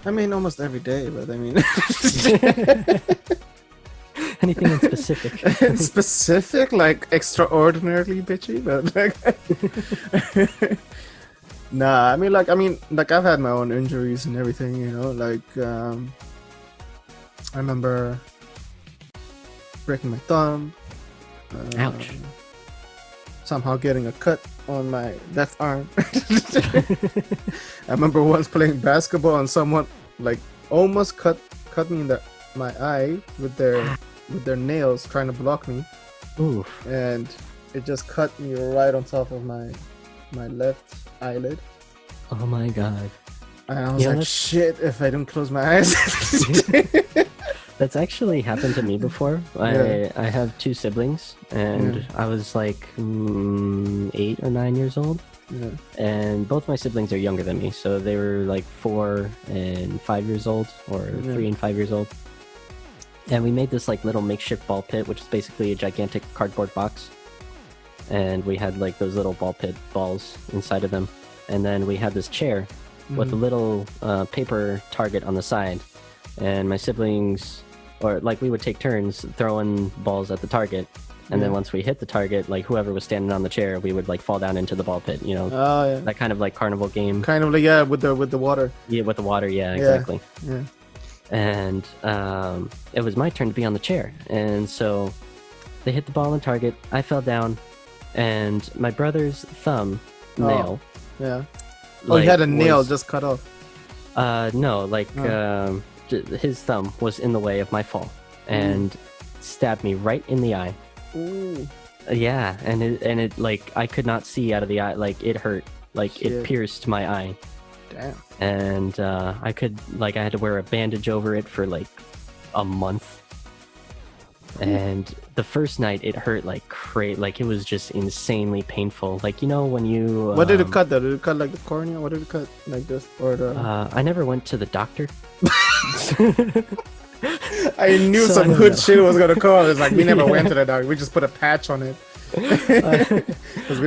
S2: I mean, almost every day, but I mean,
S1: Anything in specific?
S2: in specific, like extraordinarily bitchy, but like, nah. I mean, like I've had my own injuries and everything, Like, I remember breaking my thumb.
S1: Ouch.
S2: Somehow getting a cut on my left arm. I remember once playing basketball and someone like almost cut me in my eye with their nails trying to block me,
S1: Oof.
S2: and it just cut me right on top of my left eyelid.
S1: Oh my god.
S2: And I was
S1: Yeah,
S2: like,
S1: that's-
S2: shit, if I don't close my eyes.
S1: That's actually happened to me before.
S2: Yeah.
S1: I have two siblings, and I was like 8 or 9 years old,
S2: Yeah.
S1: And both my siblings are younger than me, so they were like 4 and 5 years old, or 3 and 5 years old. And we made this like little makeshift ball pit, which is basically a gigantic cardboard box. And we had like those little ball pit balls inside of them. And then we had this chair with a little paper target on the side. And my siblings, or like we would take turns throwing balls at the target. And then once we hit the target, like whoever was standing on the chair, we would like fall down into the ball pit, you know.
S2: Oh, yeah.
S1: That kind of like carnival game.
S2: Kind of like, yeah, with the water.
S1: Yeah, with the water, yeah, exactly.
S2: Yeah.
S1: And it was my turn to be on the chair. And so they hit the ball on target. I fell down, and my brother's thumb nail.
S2: Yeah.
S1: Like,
S2: he had a nail just cut off.
S1: No, like his thumb was in the way of my fall and stabbed me right in the eye.
S2: Ooh.
S1: Yeah, and it like I could not see out of the eye. Like it hurt. Like it pierced my eye.
S2: Damn.
S1: And I had to wear a bandage over it for like a month. And the first night it hurt like crazy. Like it was just insanely painful. Like, you know, when you
S2: What did it cut though? Did it cut like the cornea? What did it cut like this? Or the
S1: I never went to the doctor.
S2: I knew
S1: So I
S2: some
S1: don't
S2: hood
S1: know.
S2: shit was gonna come. It's like we never went to the doctor. We just put a patch on it. Because we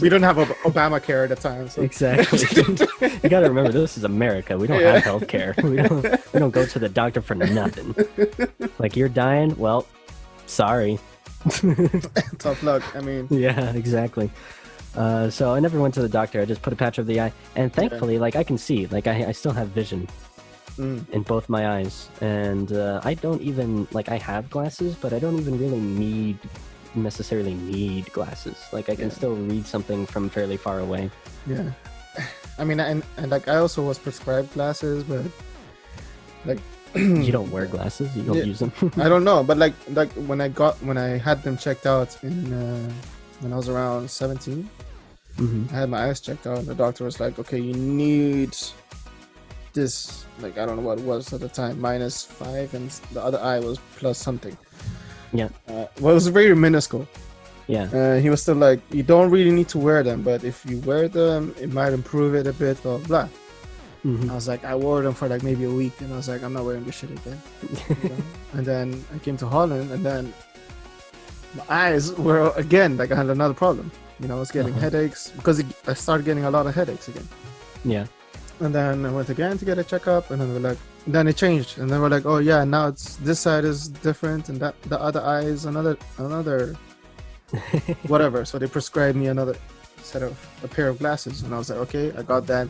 S2: don't have Obamacare at the time. So.
S1: Exactly. You got to remember, this is America. We don't have healthcare. We don't go to the doctor for nothing. Like, you're dying? Well, sorry.
S2: Tough luck. I mean,
S1: Yeah, exactly. So I never went to the doctor. I just put a patch over the eye, and thankfully, like I can see, like I still have vision in both my eyes, and I don't even like I have glasses, but I don't even really necessarily need glasses. Like I can still read something from fairly far away.
S2: yeah. I mean, and like I also was prescribed glasses, but like
S1: You don't wear glasses? You don't use them?
S2: I don't know, but like when I had them checked out when I was around 17, I had my eyes checked out, and the doctor was like, okay, you need this, like I don't know what it was at the time, -5, and the other eye was plus something.
S1: Yeah.
S2: Well, it was very minuscule.
S1: Yeah.
S2: He was still like, you don't really need to wear them, but if you wear them, it might improve it a bit, blah blah. I was like, I wore them for like maybe a week, and I was like, I'm not wearing this shit again. You know? And then I came to Holland, and then my eyes were again like I had another problem. You know, I was getting headaches because I started getting a lot of headaches again.
S1: Yeah.
S2: And then I went again to get a checkup, and then it changed, and then we're like, oh yeah, now it's this side is different, and that the other eye is another whatever. So they prescribed me a pair of glasses, and I was like, okay, I got that,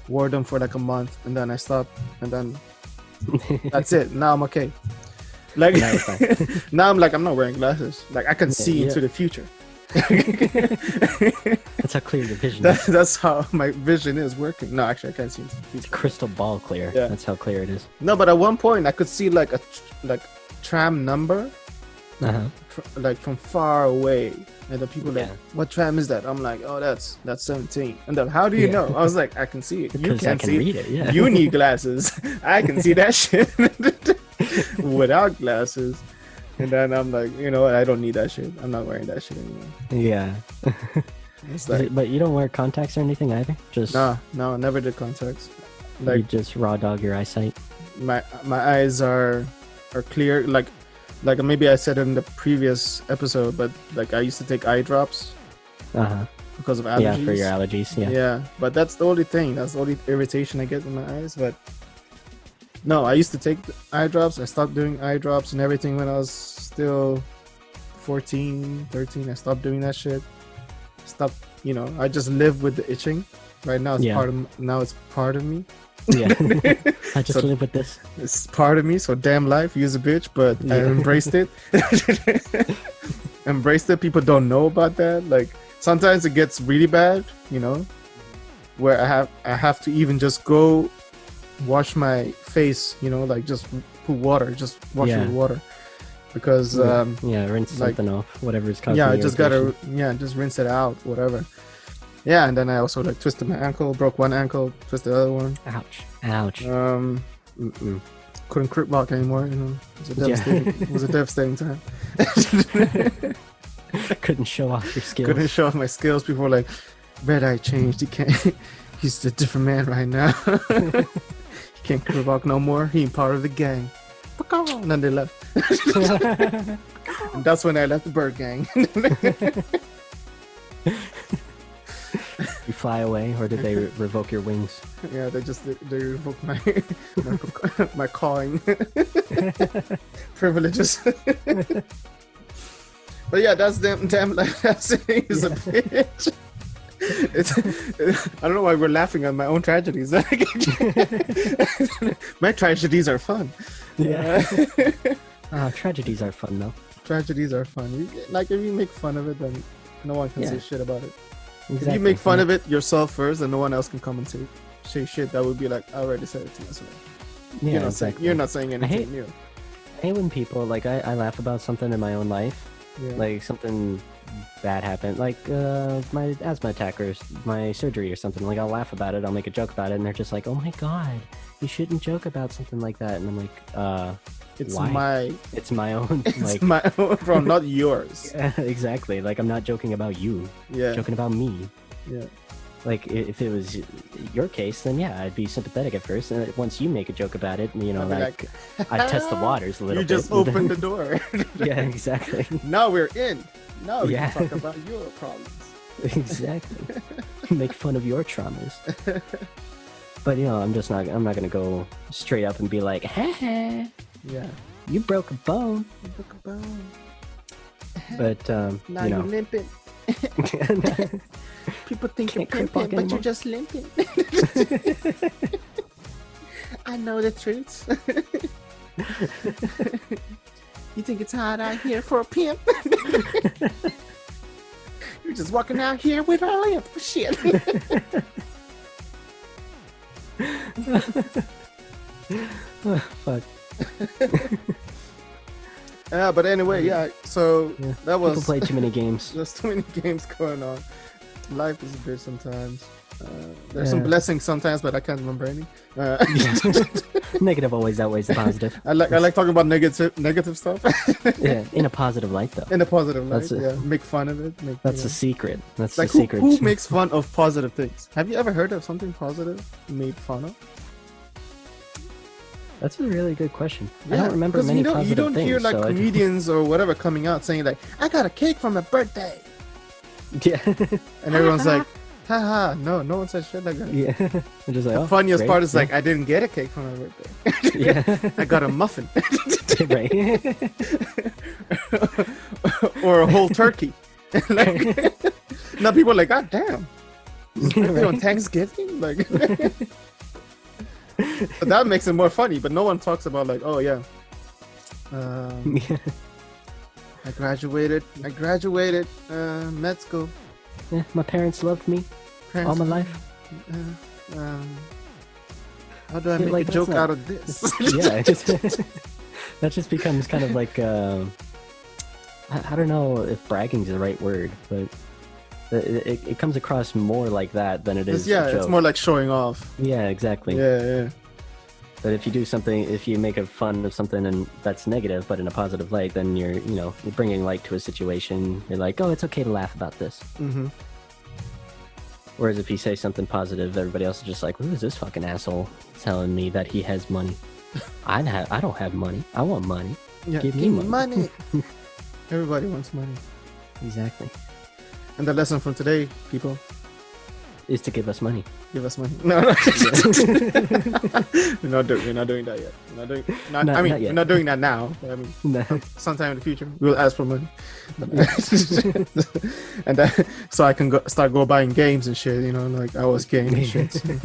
S2: wore them for like a month, and then I stopped, and then that's it. Now I'm okay. Like now I'm like, I'm not wearing glasses. Like I can see into the future.
S1: That's how clear your vision is.
S2: That's how my vision is working. No, actually, I can't see into the
S1: It's
S2: future.
S1: crystal ball clear.
S2: Yeah.
S1: That's how clear it is.
S2: No, but at one point I could see like a tram number, like from far away, and the people like, what tram is that? I'm like, oh, that's 17. And then, how do you know? I was like, I can see it. You
S1: Because I
S2: can't
S1: can
S2: see
S1: read it. Yeah.
S2: You need glasses. I can see that shit without glasses. And then I'm like, you know what? I don't need that shit. I'm not wearing that shit anymore.
S1: Yeah.
S2: It's like,
S1: But you don't wear contacts or anything either? Just
S2: no, never did contacts.
S1: you
S2: Like
S1: just raw dog your eyesight.
S2: my eyes are clear. Like maybe I said in the previous episode, but like I used to take eye drops because of allergies.
S1: Yeah, for your allergies. Yeah.
S2: Yeah, but that's the only thing. That's the only irritation I get in my eyes. But no, I used to take eye drops. I stopped doing eye drops and everything when I was still 14, 13. I stopped doing that shit. You know, I just live with the itching. Right now, it's part of me.
S1: Yeah. I just live with this.
S2: It's part of me. So damn life, use a bitch. But I embraced it. Embraced it. People don't know about that. Like sometimes it gets really bad. You know, where I have to even just go wash my face, you know, like just put water, just wash it with water, because
S1: rinse something off, whatever's causing
S2: I
S1: the
S2: just
S1: irritation.
S2: just rinse it out, whatever. Yeah, and then I also like twisted my ankle, broke one ankle, twisted the other one.
S1: Ouch.
S2: Couldn't crip walk anymore, you know. It was a devastating time.
S1: Couldn't show off your skills.
S2: Couldn't show off my skills. People were like, Red Eye changed. He can't. He's a different man right now. He can't walk no more. He ain't part of the gang. And then they left. And that's when I left the bird gang.
S1: You fly away, or did they revoke your wings?
S2: Yeah, they revoked my cawing privileges. But yeah, that's damn life. He's a bitch. I don't know why we're laughing at my own tragedies. My tragedies are fun.
S1: Yeah. Tragedies are fun though.
S2: Tragedies are fun. Like if you make fun of it, then no one can say shit about it.
S1: Exactly.
S2: If you make fun of it yourself first, and no one else can come and say shit, that would be like, I already said it to myself.
S1: Yeah, exactly.
S2: You're not saying anything new.
S1: I hate when people like I laugh about something in my own life, like something bad happened, like my asthma attack or my surgery or something. Like I'll laugh about it, I'll make a joke about it, and they're just like, "Oh my god, you shouldn't joke about something like that." And I'm like,
S2: It's
S1: why? It's my own.
S2: It's my own problem, not yours.
S1: Yeah, exactly. Like I'm not joking about you.
S2: Yeah.
S1: Joking about me.
S2: Yeah.
S1: Like if it was your case, then yeah, I'd be sympathetic at first, and once you make a joke about it, you know, like I test the waters a little
S2: you
S1: bit.
S2: You just opened the door.
S1: Yeah, exactly.
S2: Now we're in. Now we can talk about your problems.
S1: Exactly. Make fun of your traumas. But you know, I'm not gonna go straight up and be like, "Hey,
S2: yeah,
S1: you broke a bone."
S2: You broke a bone.
S1: But
S2: now
S1: you know.
S2: you're limping. People think you're pimping, but you're just limping. I know the truth. You think it's hot out here for a pimp? You're just walking out here with a limp. Shit.
S1: Fuck.
S2: But anyway, so that was...
S1: People play too many games.
S2: There's too many games going on. Life is a bitch sometimes. There's some blessings sometimes, but I can't remember any.
S1: Negative always outweighs the positive.
S2: I like talking about negative stuff.
S1: Yeah, in a positive light though.
S2: In a positive light, make fun of it.
S1: That's the secret. That's
S2: like
S1: the secret.
S2: Who makes fun of positive things? Have you ever heard of something positive made fun of?
S1: That's a really good question.
S2: Yeah,
S1: I don't remember many positive things.
S2: You don't hear like comedians or whatever coming out saying like, "I got a cake for my birthday."
S1: Yeah.
S2: And everyone's like, haha, no one says shit like that.
S1: Yeah. Just like,
S2: the funniest part is like, I didn't get a cake for my birthday.
S1: Yeah.
S2: I got a muffin.
S1: Right.
S2: Or a whole turkey. Like, now people are like, God damn. Right. On Thanksgiving? Like, but that makes it more funny, but no one talks about like, oh yeah. I graduated med school.
S1: Yeah, my parents loved me all my life.
S2: How do I make a joke out of this?
S1: Yeah, that just becomes kind of like I don't know if bragging is the right word, but it comes across more like that than it is.
S2: Yeah,
S1: a joke.
S2: It's more like showing off.
S1: Yeah, exactly.
S2: Yeah.
S1: But if you do something, if you make a fun of something and that's negative, but in a positive light, then you're bringing light to a situation. You're like, oh, it's okay to laugh about this.
S2: Mm-hmm.
S1: Whereas if you say something positive, everybody else is just like, who is this fucking asshole telling me that he has money? I don't have money. I want money.
S2: Yeah,
S1: give me
S2: money. Everybody wants money.
S1: Exactly.
S2: And the lesson from today, people,
S1: is to give us money.
S2: Give us money. No. We're not doing that yet. We're not doing that now. But I mean, sometime in the future, we'll ask for money. And so I can go buying games and shit. Like I was gaming and shit. So.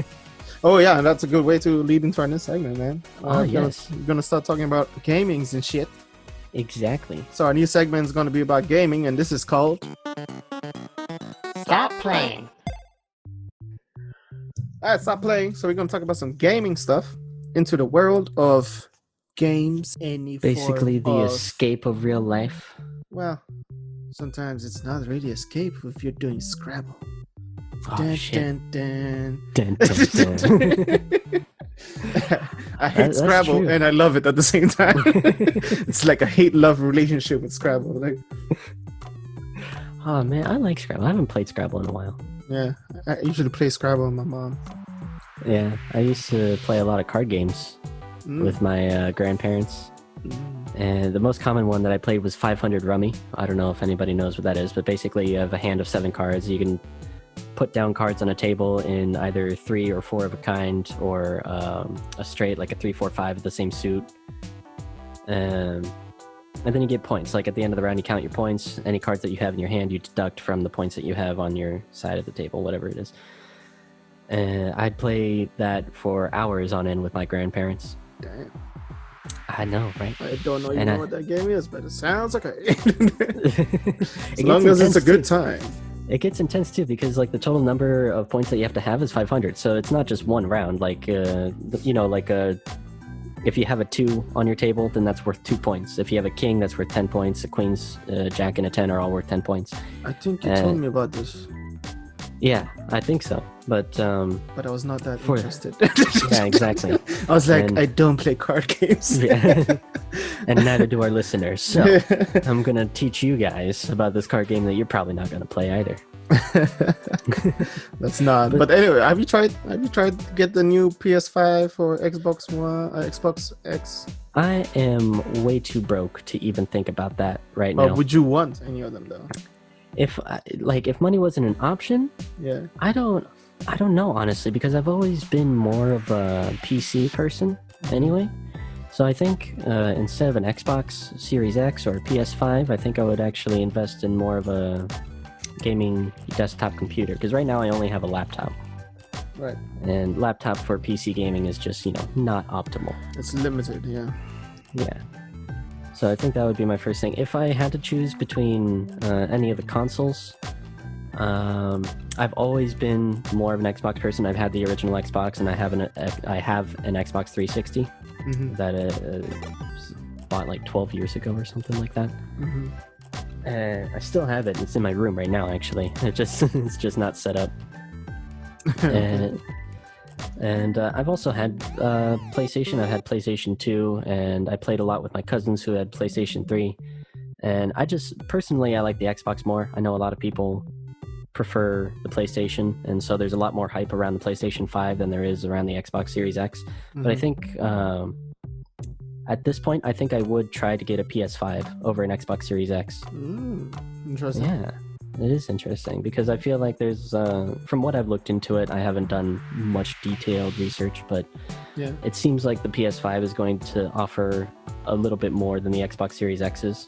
S2: Oh yeah, and that's a good way to lead into our next segment, man.
S1: Yes.
S2: We're gonna start talking about gamings and shit.
S1: Exactly.
S2: So our new segment is gonna be about gaming, and this is called
S3: Stop Playing.
S2: Alright, stop playing. So we're gonna talk about some gaming stuff into the world of games.
S1: Basically, the escape of real life.
S2: Well, sometimes it's not really escape if you're doing Scrabble.
S1: Oh, shit.
S2: Dun. I hate Scrabble true. And I love it at the same time. It's like a hate-love relationship with Scrabble. Like,
S1: oh man, I like Scrabble. I haven't played Scrabble in a while.
S2: Yeah, I usually play Scrabble with my mom.
S1: Yeah, I used to play a lot of card games
S2: Mm.
S1: with my grandparents. And the most common one that I played was 500 Rummy. I don't know if anybody knows what that is, but basically you have a hand of 7 cards. You can put down cards on a table in either 3 or 4 of a kind, or a straight, like a 3, 4, 5 of the same suit. And then you get points. Like at the end of the round, you count your points. Any cards that you have in your hand, you deduct from the points that you have on your side of the table, whatever it is. And I'd play that for hours on end with my grandparents.
S2: Damn.
S1: I know, right?
S2: I don't know
S1: And
S2: what that game is, but it sounds like a.
S1: As
S2: As long as it's a good time.
S1: It gets intense too, because like the total number of points that you have to have is 500. So it's not just one round. Like if you have a 2 on your table, then that's worth 2 points. If you have a king, that's worth 10 points. A queen's, jack, and a 10 are all worth 10 points.
S2: I think you told me about this,
S1: Yeah, I think so. But
S2: but I was not that
S1: For-
S2: interested.
S1: yeah, exactly.
S2: I was like,
S1: And-
S2: I don't play card games.
S1: Yeah. And neither do our listeners. So I'm gonna teach you guys about this card game that you're probably not gonna play either.
S2: That's not. But anyway, have you tried to get the new PS5 or Xbox One, Xbox X?
S1: I am way too broke to even think about that right
S2: Well,
S1: now.
S2: would you want any of them though?
S1: If money wasn't an option,
S2: Yeah.
S1: I don't know, honestly, because I've always been more of a PC person anyway. So I think instead of an Xbox Series X or a PS5, I think I would actually invest in more of a gaming desktop computer, because right now I only have a laptop,
S2: Right.
S1: and laptop for PC gaming is just, not optimal.
S2: It's limited. Yeah.
S1: Yeah. So I think that would be my first thing. If I had to choose between any of the consoles, I've always been more of an Xbox person. I've had the original Xbox, and I have an Xbox 360
S2: Mm-hmm.
S1: that bought like 12 years ago or something like that.
S2: Mm-hmm.
S1: I still have it. It's in my room right now, actually. It's just not set up. And I've also had PlayStation. I've had PlayStation 2, and I played a lot with my cousins who had PlayStation 3. And I like the Xbox more. I know a lot of people prefer the PlayStation, and so there's a lot more hype around the PlayStation 5 than there is around the Xbox Series X. But I think at this point, I think I would try to get a PS5 over an Xbox Series X.
S2: Interesting.
S1: Yeah, it is interesting, because I feel like there's, from what I've looked into it, I haven't done much detailed research, but
S2: Yeah.
S1: it seems like the PS5 is going to offer a little bit more than the Xbox Series X is.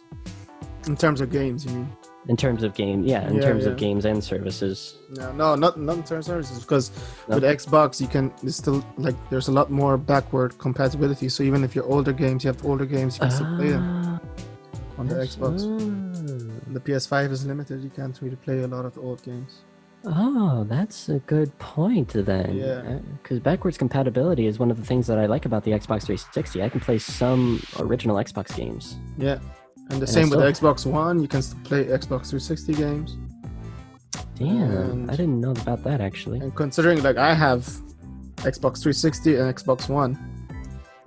S2: In terms of games, you mean?
S1: In terms of game, in terms of games and services.
S2: No, not in terms of services, because
S1: No.
S2: with Xbox it's still like there's a lot more backward compatibility. So even if you're older games, you have older games, you can still play them on the Xbox. The PS5 is limited; you can't really play a lot of the old games.
S1: Oh, that's a good point then.
S2: Yeah.
S1: Because backwards compatibility is one of the things that I like about the Xbox 360. I can play some original Xbox games.
S2: Yeah, and the
S1: And
S2: same with
S1: still-
S2: Xbox One. You can still play Xbox 360 games.
S1: Damn,
S2: And-
S1: I didn't know about that actually.
S2: And considering like I have Xbox 360 and Xbox One,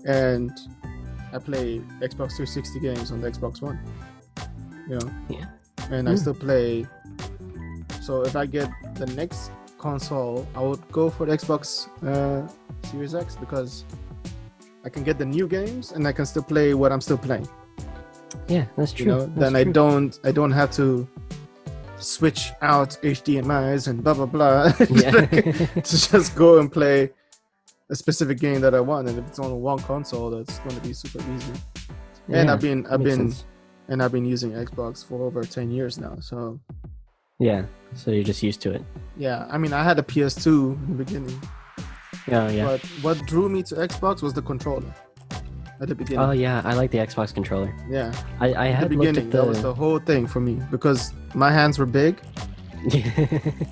S2: and I play Xbox 360 games on the Xbox One,
S1: Yeah.
S2: and I still play. So if I get the next console, I would go for the Xbox Series X, because I can get the new games and I can still play what I'm still playing.
S1: Yeah, that's true.
S2: You know, then I don't have to switch out HDMIs and blah blah blah
S1: Yeah.
S2: to just go and play a specific game that I want. And if it's on one console, that's going to be super easy. And
S1: Yeah,
S2: I've been
S1: makes sense.
S2: using Xbox for over 10 years now. So
S1: Yeah, so you're just used to it.
S2: yeah, I mean, I had a PS2 in the beginning,
S1: Oh yeah.
S2: but what drew me to Xbox was the controller at the beginning.
S1: Oh yeah, I like the Xbox controller.
S2: Yeah,
S1: I
S2: at
S1: had
S2: the
S1: looked
S2: beginning,
S1: at
S2: that was the whole thing for me, because my hands were big.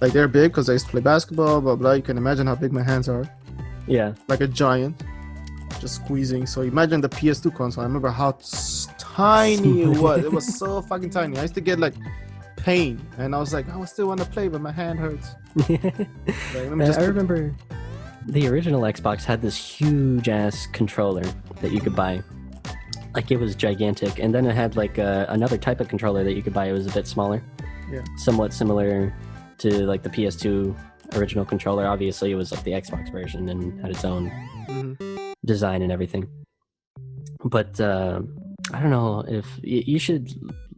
S2: Like they're big because I used to play basketball, blah blah. You can imagine how big my hands are,
S1: yeah.
S2: like a giant, just squeezing. So imagine the PS2 console. I remember how tiny it was. It was so fucking tiny. I used to get like pain, and I was like, I still want to play, but my hand hurts. Like, let me just
S1: I
S2: put-
S1: remember the original Xbox had this huge ass controller that you could buy. Like it was gigantic, and then it had like another type of controller that you could buy. It was a bit smaller.
S2: Yeah.
S1: Somewhat similar to like the PS2 original controller. Obviously, it was like the Xbox version and had its own design and everything. But I don't know if you should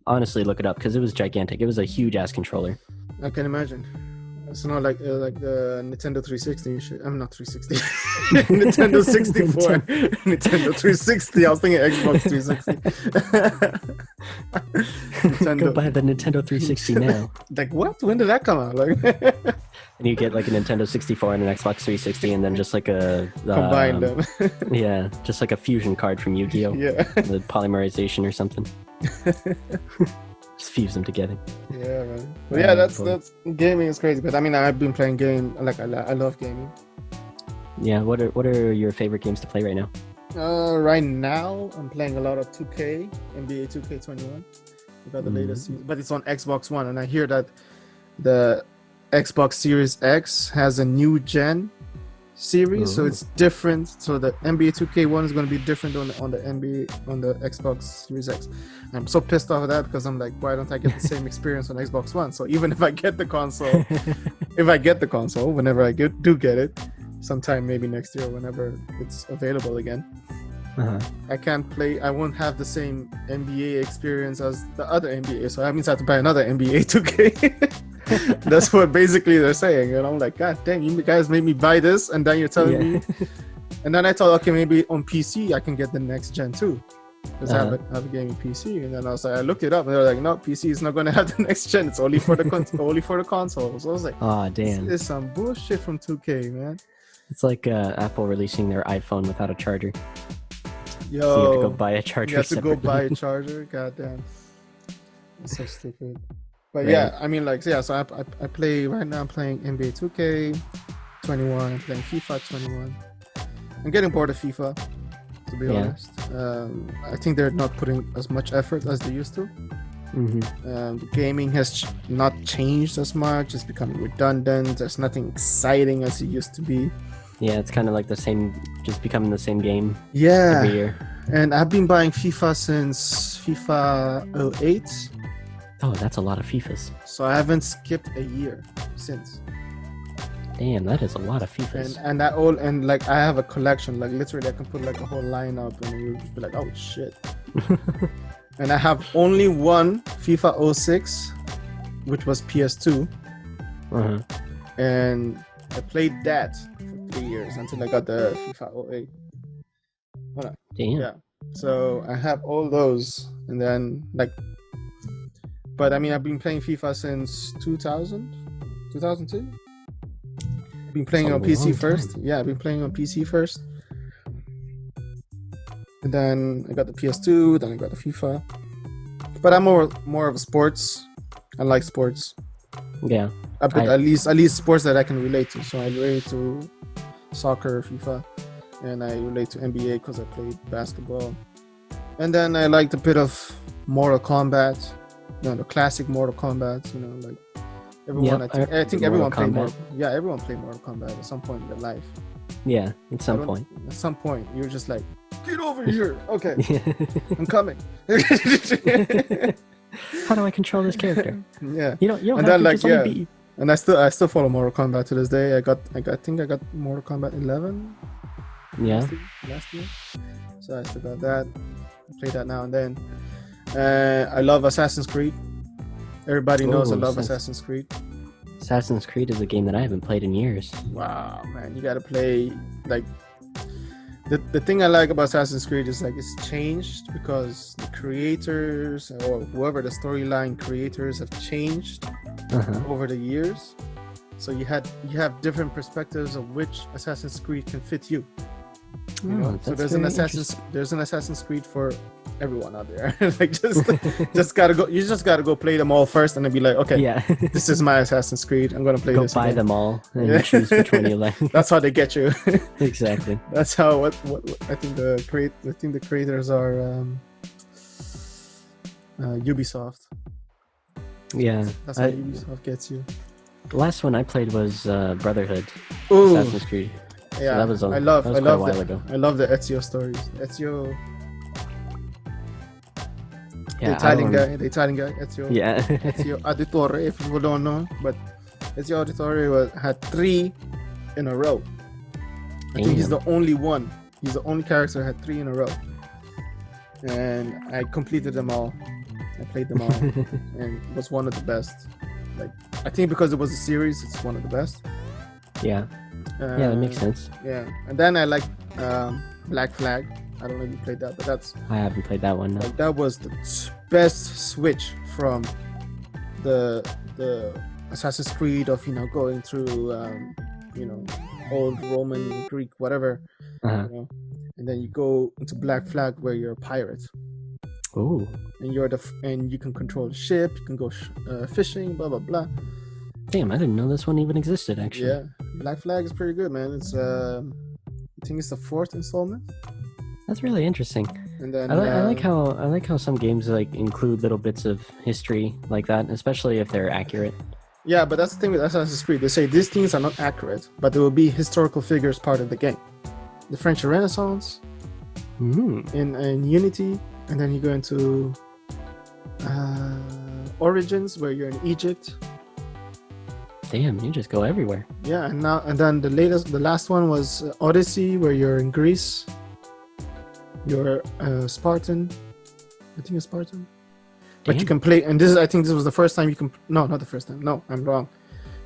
S1: honestly look it up because it was gigantic. It was a huge ass controller.
S2: I can imagine. It's not like the Nintendo 360 and shit. I'm not 360. Nintendo 64. Nintendo 360. I was thinking Xbox 360.
S1: Go buy the Nintendo 360 now.
S2: Like what? When did that come out? Like
S1: and you get like a Nintendo 64 and an Xbox 360 and then just like a
S2: combine them.
S1: Yeah, just like a fusion card from Yu-Gi-Oh.
S2: Yeah.
S1: The polymerization or something. Just fuse them together.
S2: Yeah, man. But yeah, that's gaming is crazy. But I mean, I've been playing game. Like I love gaming.
S1: Yeah. What are your favorite games to play right now?
S2: Right now, I'm playing a lot of 2K, NBA 2K21. We got the latest season, but it's on Xbox One, and I hear that the Xbox Series X has a new gen series, so it's different. So the NBA 2K1 is going to be different on the Xbox Series X. I'm so pissed off of that because I'm like, why don't I get the same experience on Xbox One? So even if I get the console, whenever I do get it, sometime maybe next year, whenever it's available again, I can't play. I won't have the same NBA experience as the other NBA. So that means I have to buy another NBA 2K. That's what basically they're saying. And I'm like, God damn, you guys made me buy this, and then you're telling me. And then I thought, okay, maybe on PC I can get the next gen too, because I have a gaming PC. And then I was like, I looked it up, and they're like, no, PC is not going to have the next gen. It's only for the only for the console. So I was like,
S1: oh damn,
S2: this is some bullshit from 2K, man.
S1: It's like Apple releasing their iPhone without a charger.
S2: Yo,
S1: so you have to go buy a charger.
S2: You have to
S1: separately.
S2: go buy a charger. God damn, it's so stupid. But yeah, I mean, like, yeah. So I play right now. I'm playing NBA 2K21. I'm playing FIFA 21. I'm getting bored of FIFA, to be honest. I think they're not putting as much effort as they used to. The gaming has not changed as much. It's becoming redundant. There's nothing exciting as it used to be.
S1: Yeah, it's kind of like the same, just becoming the same game.
S2: Yeah.
S1: Every year.
S2: And I've been buying FIFA since FIFA 08.
S1: Oh, that's a lot of FIFAs.
S2: So I haven't skipped a year since.
S1: Damn, that is a lot of FIFAs.
S2: And like I have a collection. Like literally, I can put like a whole lineup, and you'll just be like, oh shit. And I have only one FIFA 06, which was PS2. And I played that for 3 years until I got the FIFA 08.
S1: Damn.
S2: Yeah. So I have all those, and then like. But I mean, I've been playing FIFA since 2002. I've been playing on PC first. Yeah, I've been playing on PC first. And then I got the PS2, then I got the FIFA. But I'm more of a sports. I like sports.
S1: Yeah.
S2: At least sports that I can relate to. So I relate to soccer, FIFA, and I relate to NBA because I played basketball. And then I liked a bit of Mortal Kombat. The classic Mortal Kombat, like everyone. I think everyone played everyone played Mortal Kombat at some point in their life.
S1: Yeah, at some point.
S2: At some point, you're just like, get over here. Okay, I'm coming.
S1: How do I control this character?
S2: Yeah,
S1: you don't
S2: and
S1: have
S2: then
S1: to beat.
S2: And I still follow Mortal Kombat to this day. I think I got Mortal Kombat 11.
S1: Yeah.
S2: Last year. So I still got that. I play that now and then. I love Assassin's Creed. Everybody knows I love Assassin's Creed.
S1: Assassin's Creed is a game that I haven't played in years.
S2: Wow, man, you gotta play. Like the thing I like about Assassin's Creed is like it's changed because the creators or whoever the storyline creators have changed over the years. So you have different perspectives of which Assassin's Creed can fit you. So there's an Assassin's Creed for everyone out there. Like just gotta go. You just gotta go play them all first, and then be like, okay, this is my Assassin's Creed. I'm gonna play this.
S1: Go buy them all and choose which one you like.
S2: That's how they get you.
S1: Exactly.
S2: That's how what I think the creators are Ubisoft.
S1: Yeah.
S2: That's how Ubisoft gets you.
S1: The last one I played was Brotherhood.
S2: Ooh.
S1: Assassin's Creed.
S2: Yeah,
S1: so that was
S2: I love
S1: a while ago.
S2: I love the Ezio stories. Ezio,
S1: yeah,
S2: the Italian guy, Ezio.
S1: Yeah.
S2: Ezio Auditore, if you don't know, but Ezio Auditore had 3 in a row. I think he's
S1: Damn.
S2: the only one. He's the only character who had 3 in a row. And I completed them all. I played them all, and it was one of the best. Like, I think because it was a series, it's one of the best.
S1: Yeah. Yeah, that makes sense.
S2: Yeah, and then I like Black Flag. I don't know if you played that, but
S1: I haven't played that one. No.
S2: like that was the best switch from the Assassin's Creed of going through old Roman, Greek, whatever,
S1: Uh-huh.
S2: and then you go into Black Flag where you're a pirate.
S1: Ooh.
S2: And and you can control the ship. You can go fishing. Blah blah blah.
S1: Damn, I didn't know this one even existed. Actually.
S2: Yeah, Black Flag is pretty good, man. It's I think it's the 4th installment.
S1: That's really interesting.
S2: And then
S1: I like how some games like include little bits of history like that, especially if they're accurate.
S2: Yeah, but that's the thing with Assassin's Creed. They say these things are not accurate, but there will be historical figures part of the game. The French Renaissance in Unity, and then you go into Origins where you're in Egypt.
S1: Damn, you just go everywhere.
S2: Yeah, and then the last one was Odyssey where you're in Greece. You're Spartan. I think you're Spartan. But you
S1: Damn.
S2: can play, and I think this was the first time you can. No, not the first time. No, I'm wrong.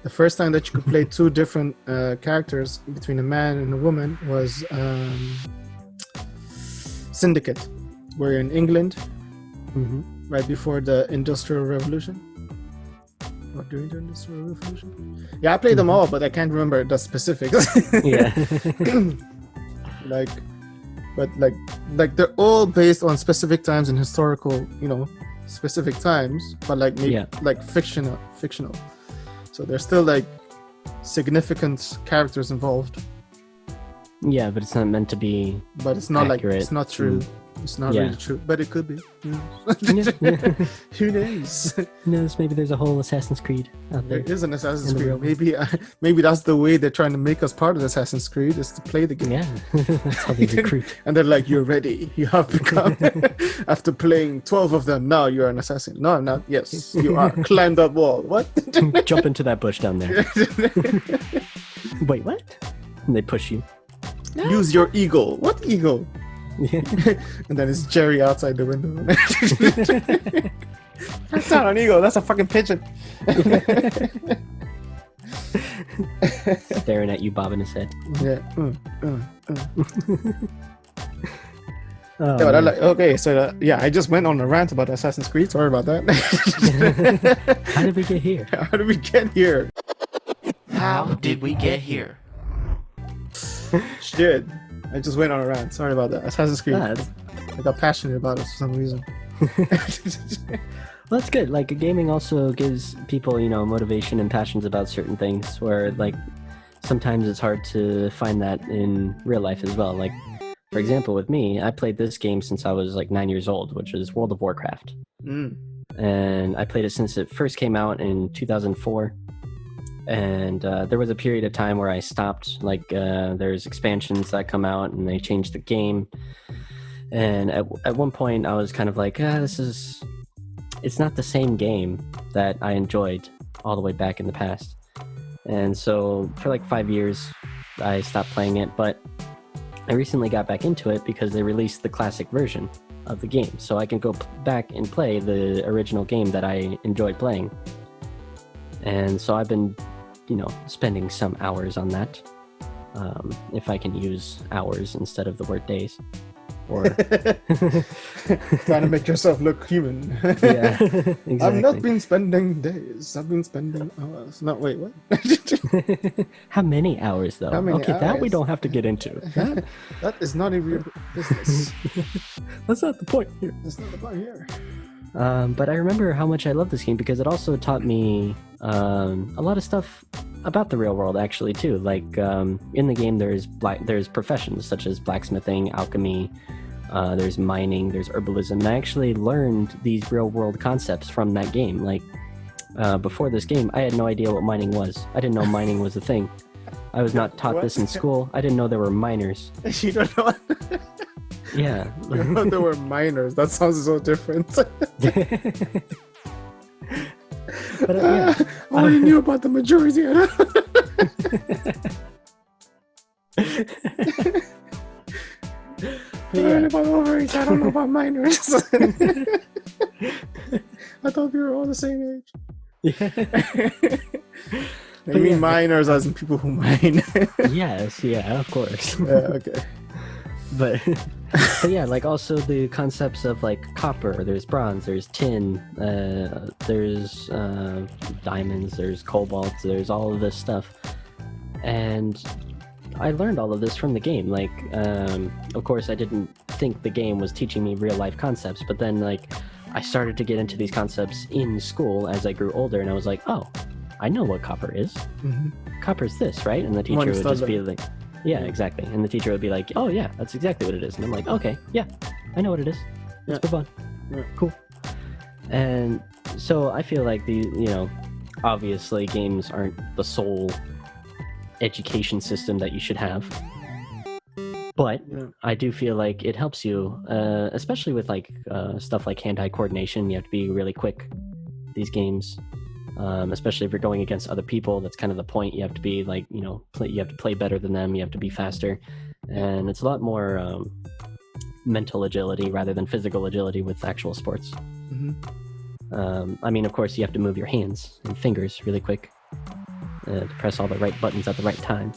S2: The first time that you could play 2 different characters between a man and a woman was Syndicate, where you're in England, right before the Industrial Revolution. Or during the Industrial Revolution? Yeah, I played them all, but I can't remember the specifics.
S1: Yeah.
S2: Like they're all based on specific times and historical, specific times, but like maybe like fictional. So there's still like significant characters involved.
S1: Yeah, but it's not meant to be.
S2: But it's not
S1: accurate.
S2: like it's not true. It's not really true, but it could be. Who knows?
S1: Who knows? Maybe there's a whole Assassin's Creed out there.
S2: There is an Assassin's
S1: In the
S2: Creed.
S1: real
S2: Maybe that's the way they're trying to make us part of Assassin's Creed is to play the game.
S1: Yeah, that's how they recruit.
S2: And they're like, "You're ready. You have become." After playing 12 of them, now you're an assassin. No, I'm not. Yes, you are. Climb that wall. What?
S1: Jump into that bush down there. Wait, what? And they push you.
S2: Use your eagle. What eagle?
S1: Yeah.
S2: And then it's Jerry outside the window. That's not an eagle. That's a fucking pigeon.
S1: Staring at you, bobbing his head.
S2: Yeah.
S1: Oh,
S2: Yeah, but
S1: man.
S2: okay, so I just went on a rant about Assassin's Creed. Sorry about that.
S1: How did we get here?
S2: How did we get here?
S3: How did we get here?
S2: Shit. I just went on a rant. Sorry about that. Assassin's Creed.
S1: Ah,
S2: I got passionate about it for some reason.
S1: Well, that's good. Like, gaming also gives people, motivation and passions about certain things, where, like, sometimes it's hard to find that in real life as well. Like, for example, with me, I played this game since I was, like, 9 years old, which is World of Warcraft. And I played it since it first came out in 2004. And there was a period of time where I stopped. Like, there's expansions that come out and they change the game. And at one point, I was kind of like, it's not the same game that I enjoyed all the way back in the past. And so for like 5 years, I stopped playing it. But I recently got back into it because they released the classic version of the game. So I can go back and play the original game that I enjoyed playing. And so I've been, spending some hours on that. If I can use hours instead of the word days. Or
S2: Trying to make yourself look human.
S1: Yeah, exactly.
S2: I've not been spending days. I've been spending hours. No, wait, what?
S1: How many hours, though?
S2: How many
S1: Okay, that we
S2: hours?
S1: don't have to get into.
S2: That is not a real business.
S1: That's not the point here.
S2: That's not the point here.
S1: But I remember how much I love this game because it also taught me a lot of stuff about the real world, actually, too. Like, in the game, there's professions such as blacksmithing, alchemy, there's mining, there's herbalism. And I actually learned these real world concepts from that game. Like, before this game, I had no idea what mining was. I didn't know mining was a thing. I was not taught this in school. I didn't know there were miners.
S2: You don't know.
S1: Yeah.
S2: You know there were miners. That sounds so different.
S1: But yeah.
S2: I only knew about the majority. I learned about ovaries. I don't know about minors. I thought we were all the same age. I mean minors as in people who mine.
S1: Yes, yeah, of course.
S2: Okay.
S1: But yeah, like also the concepts of like copper, there's bronze, there's tin, there's diamonds, there's cobalt, there's all of this stuff. And I learned all of this from the game. Like, of course, I didn't think the game was teaching me real life concepts, but then like I started to get into these concepts in school as I grew older, and I was like, oh, I know what copper is.
S2: Mm-hmm.
S1: Copper's this, right? And the teacher would just be like, yeah, exactly. And the teacher would be like, oh yeah, that's exactly what it is. And I'm like, okay, yeah, I know what it is. Let's move on.
S2: Yeah.
S1: Cool. And so I feel like obviously games aren't the sole education system that you should have. But I do feel like it helps you, especially with like stuff like hand-eye coordination. You have to be really quick. These games, especially if you're going against other people, that's kind of the point. You have to be like, you have to play better than them. You have to be faster, and it's a lot more mental agility rather than physical agility with actual sports.
S2: Mm-hmm.
S1: I mean, of course, you have to move your hands and fingers really quick to press all the right buttons at the right time.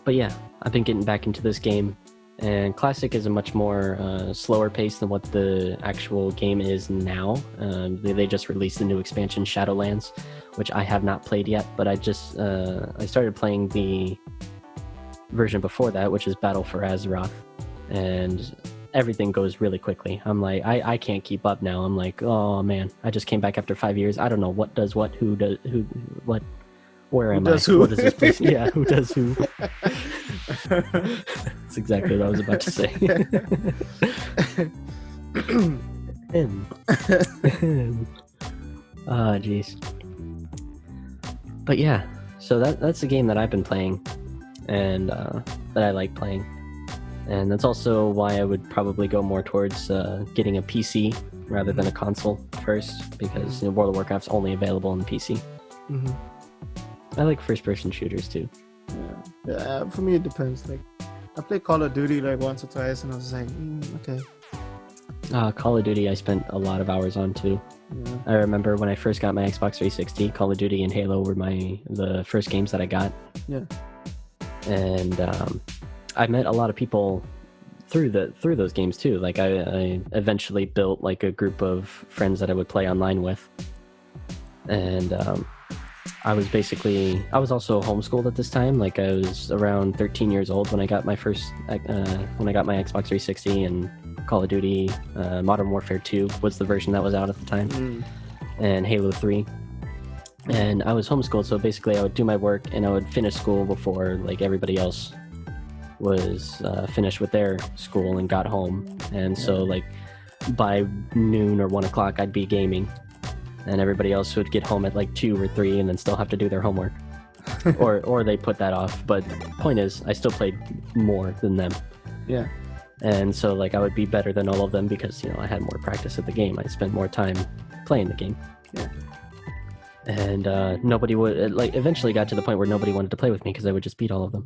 S1: But yeah, I've been getting back into this game, and Classic is a much more slower pace than what the actual game is now. They just released the new expansion, Shadowlands, which I have not played yet, but I started playing the version before that, which is Battle for Azeroth, and everything goes really quickly. I'm like, I can't keep up now. I'm like, oh man, I just came back after 5 years. I don't know what does what, who does who, what. Where am I?
S2: Who?
S1: What is this place? Yeah, who does who? That's exactly what I was about to say. Ah, jeez. But yeah, so that's the game that I've been playing, and that I like playing. And that's also why I would probably go more towards getting a PC rather than a console first, because World of Warcraft's only available on the PC.
S2: Mm-hmm.
S1: I like first-person shooters too.
S2: Yeah, for me it depends. Like, I played Call of Duty like once or twice, and I was like, okay.
S1: Call of Duty I spent a lot of hours on too.
S2: Yeah.
S1: I remember when I first got my Xbox 360, Call of Duty and Halo were the first games that I got.
S2: Yeah.
S1: And I met a lot of people through those games too. Like I eventually built like a group of friends that I would play online with. And I was also homeschooled at this time. Like I was around 13 years old when I got my Xbox 360, and Call of Duty Modern Warfare 2 was the version that was out at the time, and Halo 3. And I was homeschooled, so basically I would do my work and I would finish school before like everybody else was finished with their school and got home. And so like by noon or 1 o'clock I'd be gaming, and everybody else would get home at like 2 or 3 and then still have to do their homework. or they put that off. But point is, I still played more than them. Yeah. And so like I would be better than all of them because, I had more practice at the game. I spent more time playing the game. Yeah. And nobody would, eventually got to the point where nobody wanted to play with me because I would just beat all of them.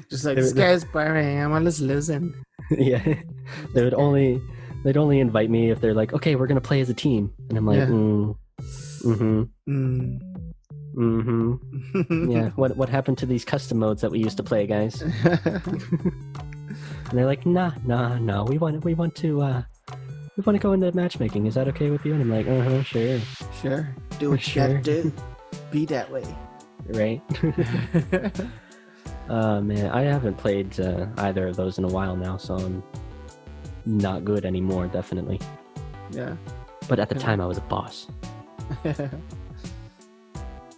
S2: Just like, this guy's boring, I'm just losing.
S1: Yeah. They'd only invite me if they're like, okay, we're gonna play as a team, and I'm like, yeah. What happened to these custom modes that we used to play, guys? And they're like, nah, we want to go into matchmaking. Is that okay with you? And I'm like, sure,
S2: do what you gotta do. Be that way,
S1: right? Man, I haven't played either of those in a while now, so I'm not good anymore, definitely.
S2: Yeah.
S1: But at the time I was a boss.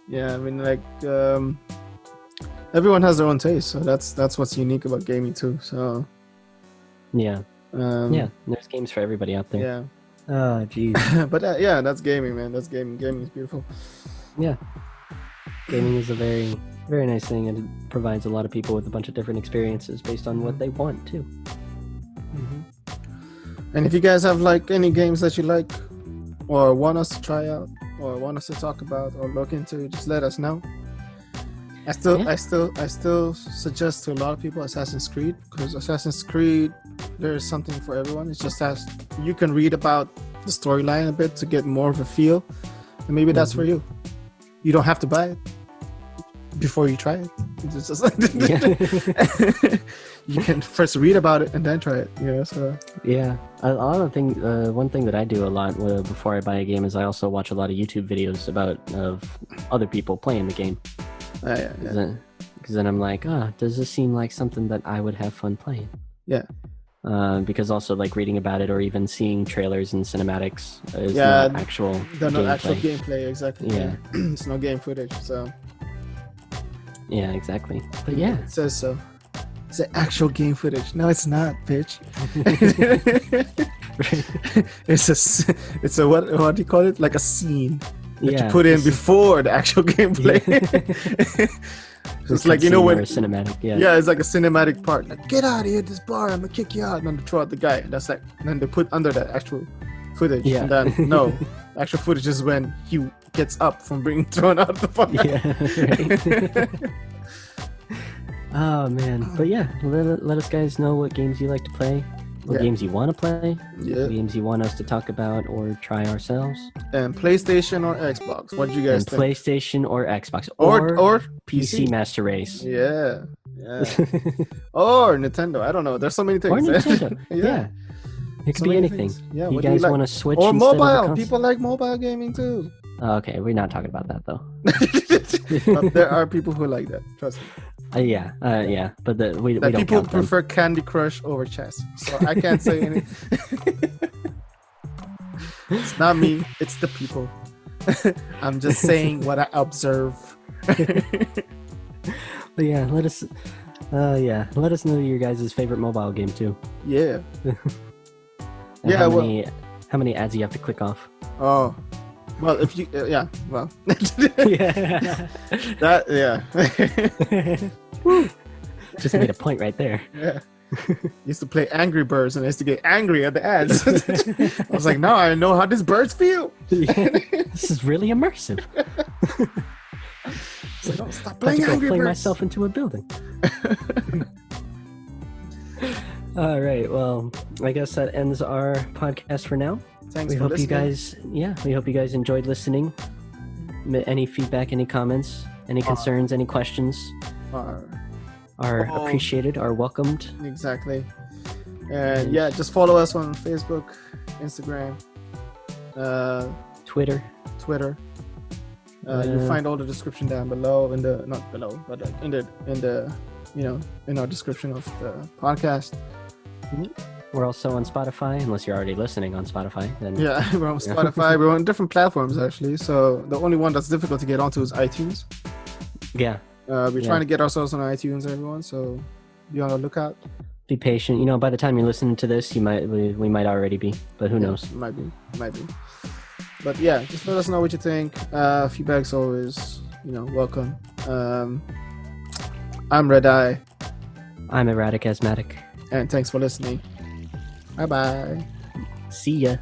S2: Yeah, I mean, like, everyone has their own taste, so that's what's unique about gaming too. So
S1: yeah, there's games for everybody out there.
S2: Yeah.
S1: Oh jeez.
S2: But yeah, that's gaming, man. That's gaming. Gaming is beautiful.
S1: Yeah, gaming is a very, very nice thing, and it provides a lot of people with a bunch of different experiences based on what they want too.
S2: And if you guys have like any games that you like, or want us to try out, or want us to talk about, or look into, just let us know. I still suggest to a lot of people Assassin's Creed, because Assassin's Creed, there is something for everyone. It's just as you can read about the storyline a bit to get more of a feel, and maybe that's for you. You don't have to buy it before you try it. It's just you can first read about it and then try it. So
S1: yeah, a lot of things. One thing that I do a lot before I buy a game is I also watch a lot of YouTube videos of other people playing the game. Because then I'm like, does this seem like something that I would have fun playing?
S2: Yeah.
S1: Because also like reading about it or even seeing trailers and cinematics is not actual
S2: they're not
S1: gameplay.
S2: Actual gameplay, exactly.
S1: Yeah.
S2: It's no game footage, so.
S1: Yeah, exactly. But yeah.
S2: It says so. It's the actual game footage. No, it's not, bitch. It's a what do you call it? Like a scene that you put in before the actual gameplay. It's like, when
S1: cinematic,
S2: yeah, it's like a cinematic part. Like, get out of here, this bar, I'm gonna kick you out, and then they throw out the guy. That's like, and then they put under that actual footage.
S1: Yeah.
S2: And then no, actual footage is when he gets up from being thrown out of the bar.
S1: Yeah, right. Oh man, but yeah, let us guys know what games you like to play, what games you want to play, what games you want us to talk about or try ourselves.
S2: And PlayStation or Xbox, what do you guys think?
S1: PlayStation or Xbox
S2: or PC
S1: Master Race.
S2: Yeah. Or Nintendo. I don't know. There's so many things.
S1: Or Nintendo. Yeah. It could be anything.
S2: Things. Yeah.
S1: You guys want to switch
S2: or
S1: instead
S2: mobile?
S1: Of
S2: People like mobile gaming too.
S1: Oh, okay, we're not talking about that though.
S2: There are people who like that. Trust me.
S1: Yeah, but we don't
S2: people
S1: count them.
S2: prefer Candy Crush over chess, so I can't say anything. It's not me, it's the people. I'm just saying what I observe.
S1: But yeah, let us know your guys' favorite mobile game too.
S2: Yeah.
S1: How many ads you have to click off?
S2: Oh. Well, if you,
S1: yeah.
S2: That, yeah.
S1: Just made a point right there.
S2: Yeah. Used to play Angry Birds and I used to get angry at the ads. I was like, no, I know how these birds feel.
S1: Yeah. This is really immersive.
S2: Like, oh, stop playing Angry
S1: Birds.
S2: Myself
S1: into a building. All right. Well, I guess that ends our podcast for now.
S2: Thanks
S1: we
S2: for
S1: hope
S2: listening.
S1: We hope you guys enjoyed listening. Any feedback, any comments, any concerns, any questions are appreciated, are welcomed.
S2: Exactly. And just follow us on Facebook, Instagram,
S1: Twitter.
S2: You'll find all the description down below in our description of the podcast.
S1: We're also on Spotify, unless you're already listening on Spotify. Then
S2: we're on Spotify. We're on different platforms actually. So the only one that's difficult to get onto is iTunes.
S1: Yeah.
S2: We're trying to get ourselves on iTunes, everyone. So be on the lookout.
S1: Be patient. By the time you're listening to this, we might already be, but who knows?
S2: Might be. But yeah, just let us know what you think. Feedback's always, welcome. I'm Red Eye.
S1: I'm Erratic Asthmatic.
S2: And thanks for listening. Bye-bye.
S1: See ya.